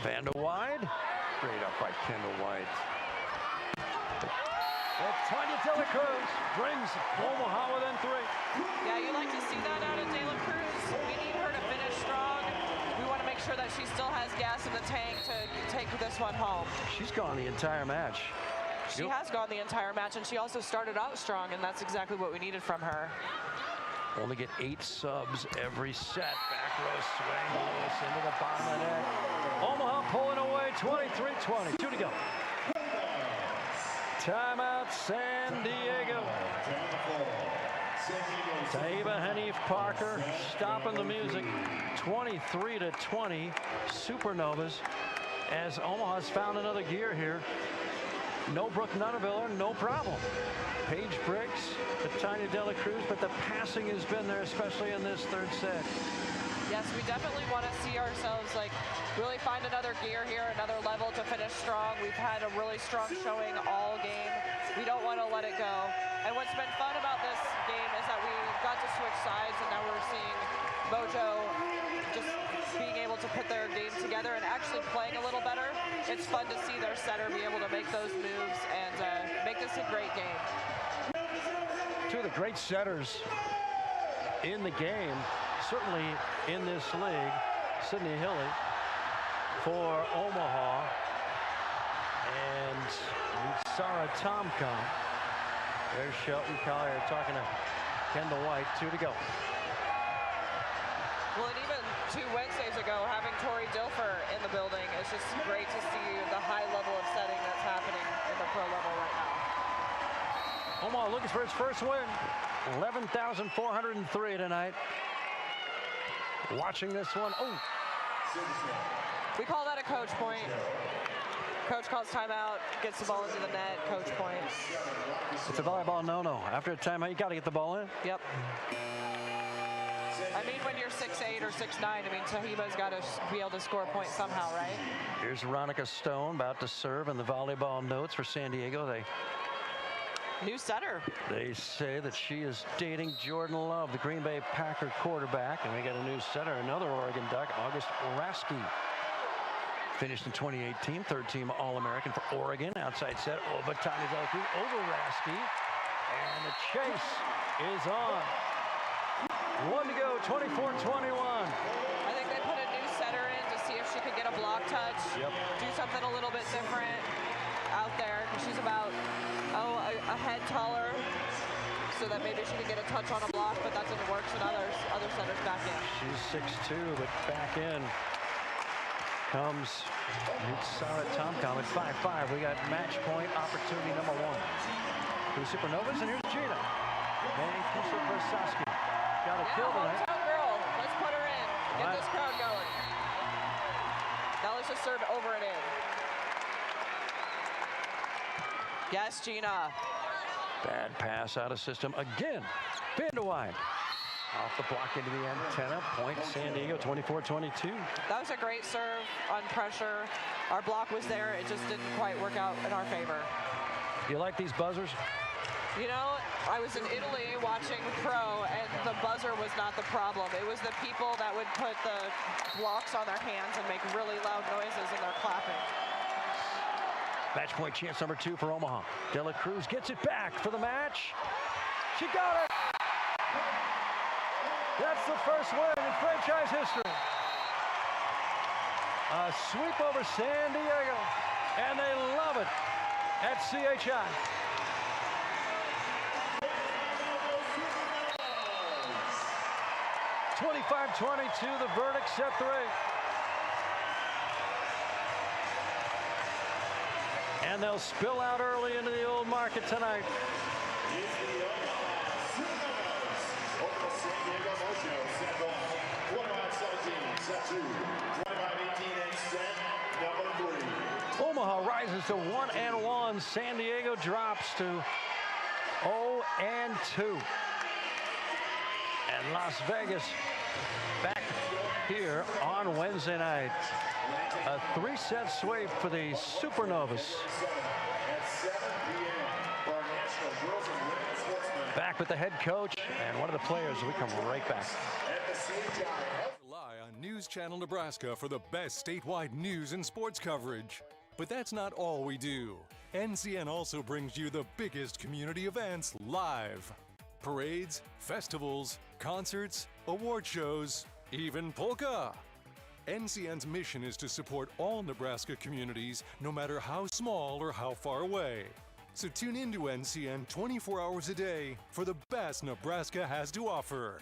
Vanda Wide. Great up by Kendall White. And Tanya De La Cruz brings Omaha within 3. Yeah, you like to see that out of De La Cruz. We need her to finish strong. We want to make sure that she still has gas in the tank to take this one home. She's gone the entire match. She has gone the entire match, and she also started out strong, and that's exactly what we needed from her. Only get 8 subs every set. Back row swing. Lewis into the bottom of the net. Omaha pulling away 23-20. 2 to go. Timeout San Diego. Taiba Hanif Parker stopping the music. 23-20 Supernovas as Omaha's found another gear here. No Brooke Nunnerviller, no problem. Paige Briggs to Tanya De La Cruz, but the passing has been there, especially in this third set. Yes, we definitely want to see ourselves really find another gear here, another level to finish strong. We've had a really strong showing all game. We don't want to let it go. And what's been fun about this game is that we got to switch sides, and now we're seeing Mojo just being able to put their game together and actually playing a little better. It's fun to see their setter be able to make those moves and make this a great game. 2 of the great setters in the game, certainly in this league. Sydney Hilly for Omaha and Sarah Tomcom. There's Shelton Collier talking to Kendall White. 2 to go. Well, and even 2 Wednesdays ago, having Tori Dilfer in the building, it's just great to see the high level of setting that's happening in the pro level right now. Omaha looking for its first win. 11,403 tonight. Watching this one. Oh. We call that a coach point. Coach calls timeout, gets the ball into the net, coach point. It's a volleyball no-no. After a timeout, you got to get the ball in. Yep. I mean, when you're 6'8" or 6'9", I mean, Tahiba's got to be able to score a point somehow, right? Here's Veronica Stone about to serve in the volleyball notes for San Diego. New setter. They say that she is dating Jordan Love, the Green Bay Packer quarterback, and we got a new setter, another Oregon Duck, August Raski. Finished in 2018, third-team All-American for Oregon. Outside set, Tanya De La Cruz over Raski, and the chase is on. 1 to go, 24-21. I think they put a new setter in to see if she could get a block touch. Yep. Do something a little bit different out there. She's about, a head taller, so that maybe she could get a touch on a block, but that didn't work, so now there's other setters back in. She's 6'2", but back in comes Sarah Tomcom at 5'5". We got match point opportunity number 1 for the Supernovas, and here's Gina. And Kisha Versaski. Got a kill tonight. Hometown girl. Let's put her in. Get this crowd going. Now let's just serve over and in. Yes, Gina. Bad pass out of system again. Vanda Wide. Off the block into the antenna. Point San Diego, 24-22. That was a great serve on pressure. Our block was there. It just didn't quite work out in our favor. You like these buzzers? You know, I was in Italy watching pro, and the buzzer was not the problem. It was the people that would put the blocks on their hands and make really loud noises, and they're clapping. Match point chance number 2 for Omaha. De La Cruz gets it back for the match. She got it! That's the first win in franchise history. A sweep over San Diego, and they love it at CHI. 25-22, the verdict, set 3. And they'll spill out early into the old market tonight. Is the Omaha Supernovas over the San Diego Mojo. Set 1, 25-17, set 2, 25-18, and set number 3. Omaha rises to 1-1. San Diego drops to 0-2. And Las Vegas back here on Wednesday night. A 3-set sweep for the Supernovas. Back with the head coach and one of the players. We come right back. Rely on News Channel Nebraska for the best statewide news and sports coverage. But that's not all we do. NCN also brings you the biggest community events live. Parades, festivals, concerts, award shows, even polka. NCN's mission is to support all Nebraska communities, no matter how small or how far away. So tune into NCN 24 hours a day for the best Nebraska has to offer.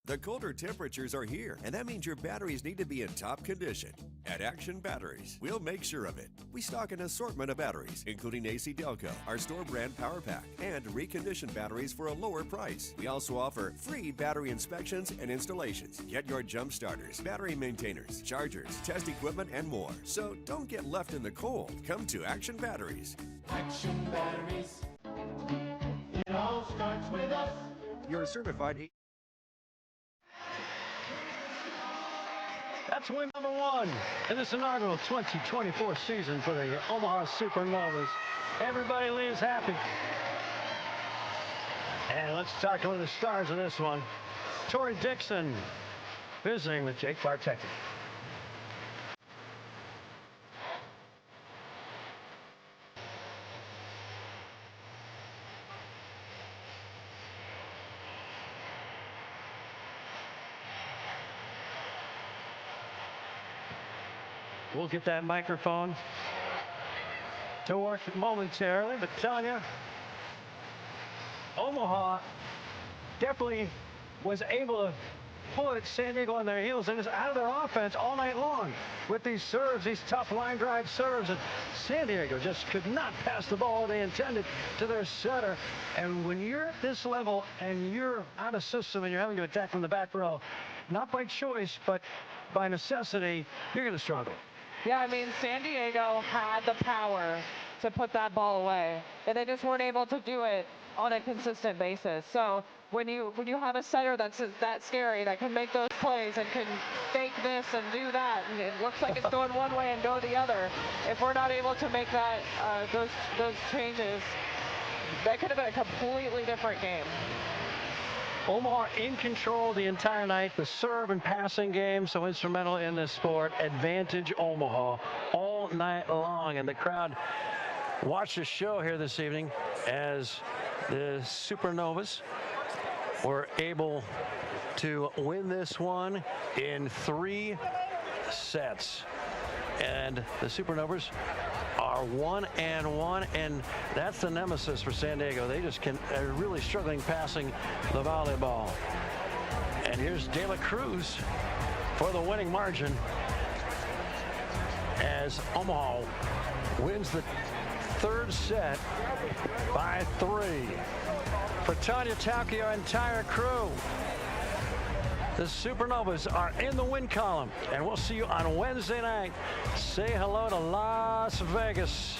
The colder temperatures are here, and that means your batteries need to be in top condition. At Action Batteries, we'll make sure of it. We stock an assortment of batteries, including AC Delco, our store brand Power Pack, and reconditioned batteries for a lower price. We also offer free battery inspections and installations. Get your jump starters, battery maintainers, chargers, test equipment, and more. So don't get left in the cold. Come to Action Batteries. Action Batteries. It all starts with us. You're certified. That's win number 1 in this inaugural 2024 season for the Omaha Supernovas. Everybody leaves happy. And let's talk to one of the stars of this one. Tori Dixon visiting with Jake Bartek. We'll get that microphone to work momentarily, but telling you, Omaha definitely was able to put San Diego on their heels and is out of their offense all night long with these serves, these tough line drive serves. And San Diego just could not pass the ball they intended to their setter. And when you're at this level and you're out of system and you're having to attack from the back row, not by choice, but by necessity, you're going to struggle. Yeah, I mean, San Diego had the power to put that ball away, and they just weren't able to do it on a consistent basis. So when you have a setter that's that scary, that can make those plays and can fake this and do that, and it looks like it's going one way and go the other, if we're not able to make that those changes, that could have been a completely different game. Omaha in control the entire night. The serve and passing game so instrumental in this sport. Advantage Omaha all night long. And the crowd watched the show here this evening as the Supernovas were able to win this one in 3 sets. And the Supernovas are 1-1, and that's the nemesis for San Diego. They just are really struggling passing the volleyball. And here's De La Cruz for the winning margin as Omaha wins the 3rd set by 3. For Tanya Tauke, our entire crew, the Supernovas are in the win column, and we'll see you on Wednesday night. Say hello to Las Vegas.